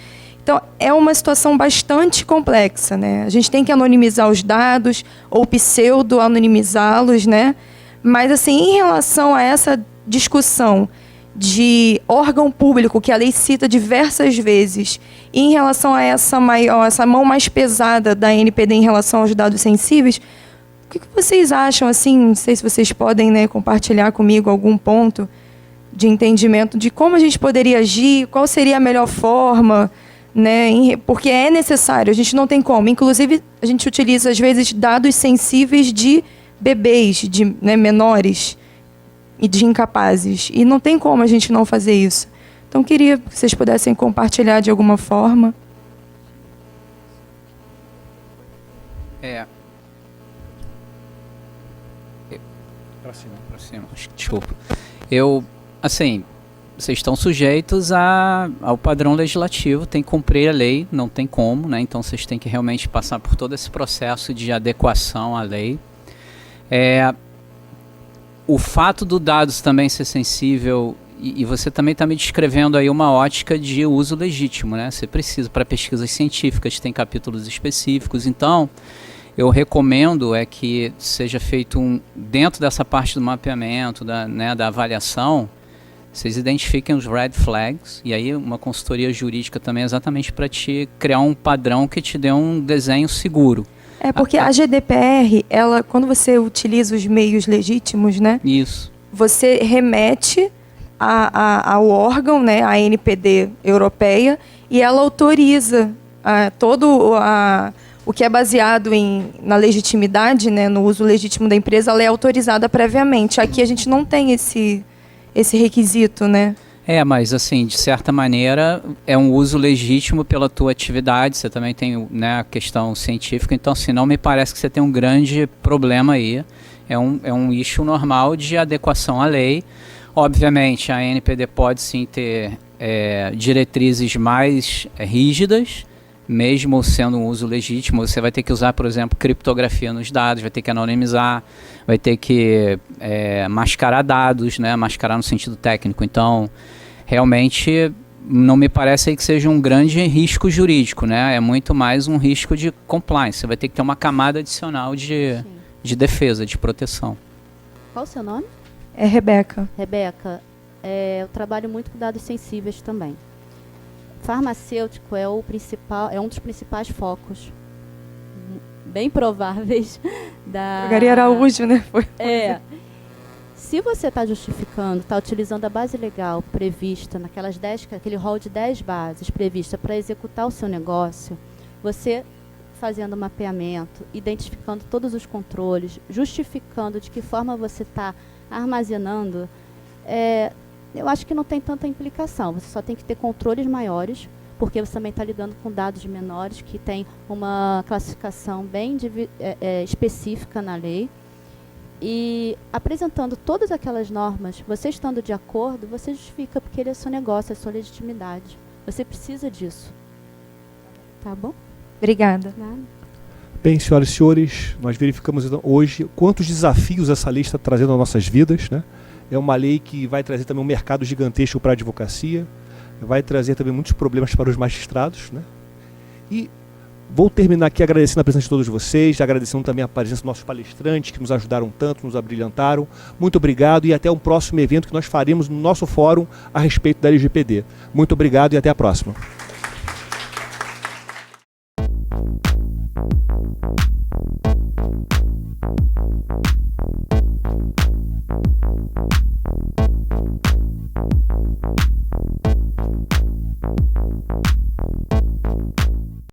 Então, é uma situação bastante complexa, né? A gente tem que anonimizar os dados, ou pseudo-anonimizá-los, né? Mas, assim, em relação a essa discussão de órgão público, que a lei cita diversas vezes, e em relação a essa mão mais pesada da NPD em relação aos dados sensíveis, o que vocês acham, assim, não sei se vocês podem, né, compartilhar comigo algum ponto de entendimento de como a gente poderia agir, qual seria a melhor forma, né, porque é necessário, a gente não tem como. Inclusive, a gente utiliza, às vezes, dados sensíveis de bebês, de, né, menores e de incapazes. E não tem como a gente não fazer isso. Então, queria que vocês pudessem compartilhar de alguma forma. Para cima. Desculpa. Assim, vocês estão sujeitos ao padrão legislativo, tem que cumprir a lei, não tem como, né? Então vocês têm que realmente passar por todo esse processo de adequação à lei. O fato do dados também ser sensível, e você também está me descrevendo aí uma ótica de uso legítimo, né? Você precisa, para pesquisas científicas, tem capítulos específicos, então eu recomendo que seja feito dentro dessa parte do mapeamento, da avaliação, vocês identifiquem os red flags, e aí uma consultoria jurídica também exatamente para te criar um padrão que te dê um desenho seguro. Porque a GDPR, ela, quando você utiliza os meios legítimos, né? Isso. Você remete ao órgão, né, a NPD europeia, e ela autoriza todo o que é baseado na legitimidade, né, no uso legítimo da empresa, ela é autorizada previamente. Aqui a gente não tem esse requisito, né? Mas assim, de certa maneira, é um uso legítimo pela tua atividade, você também tem, né, a questão científica, então assim, não me parece que você tem um grande problema aí. É um issue normal de adequação à lei. Obviamente, a ANPD pode sim ter diretrizes mais rígidas, mesmo sendo um uso legítimo. Você vai ter que usar, por exemplo, criptografia nos dados, vai ter que anonimizar, vai ter que mascarar dados, né? Mascarar no sentido técnico. Então, realmente, não me parece aí que seja um grande risco jurídico, né? É muito mais um risco de compliance. Você vai ter que ter uma camada adicional de defesa, de proteção. Qual o seu nome? É Rebeca. Rebeca, eu trabalho muito com dados sensíveis também. Farmacêutico é um dos principais focos, bem prováveis da... Gary Araújo, né? Se você está justificando, está utilizando a base legal prevista naquelas aquele rol de 10 bases prevista para executar o seu negócio, você fazendo mapeamento, identificando todos os controles, justificando de que forma você está armazenando, eu acho que não tem tanta implicação. Você só tem que ter controles maiores, porque você também está lidando com dados menores, que tem uma classificação bem específica na lei. E apresentando todas aquelas normas, você estando de acordo, você justifica, porque ele é seu negócio, é sua legitimidade. Você precisa disso. Tá bom? Obrigada. Nada. Bem, senhoras e senhores, nós verificamos hoje quantos desafios essa lei está trazendo às nossas vidas, né? É uma lei que vai trazer também um mercado gigantesco para a advocacia, vai trazer também muitos problemas para os magistrados, né? E vou terminar aqui agradecendo a presença de todos vocês, agradecendo também a presença dos nossos palestrantes, que nos ajudaram tanto, nos abrilhantaram. Muito obrigado e até um próximo evento que nós faremos no nosso fórum a respeito da LGPD. Muito obrigado e até a próxima. Thank you.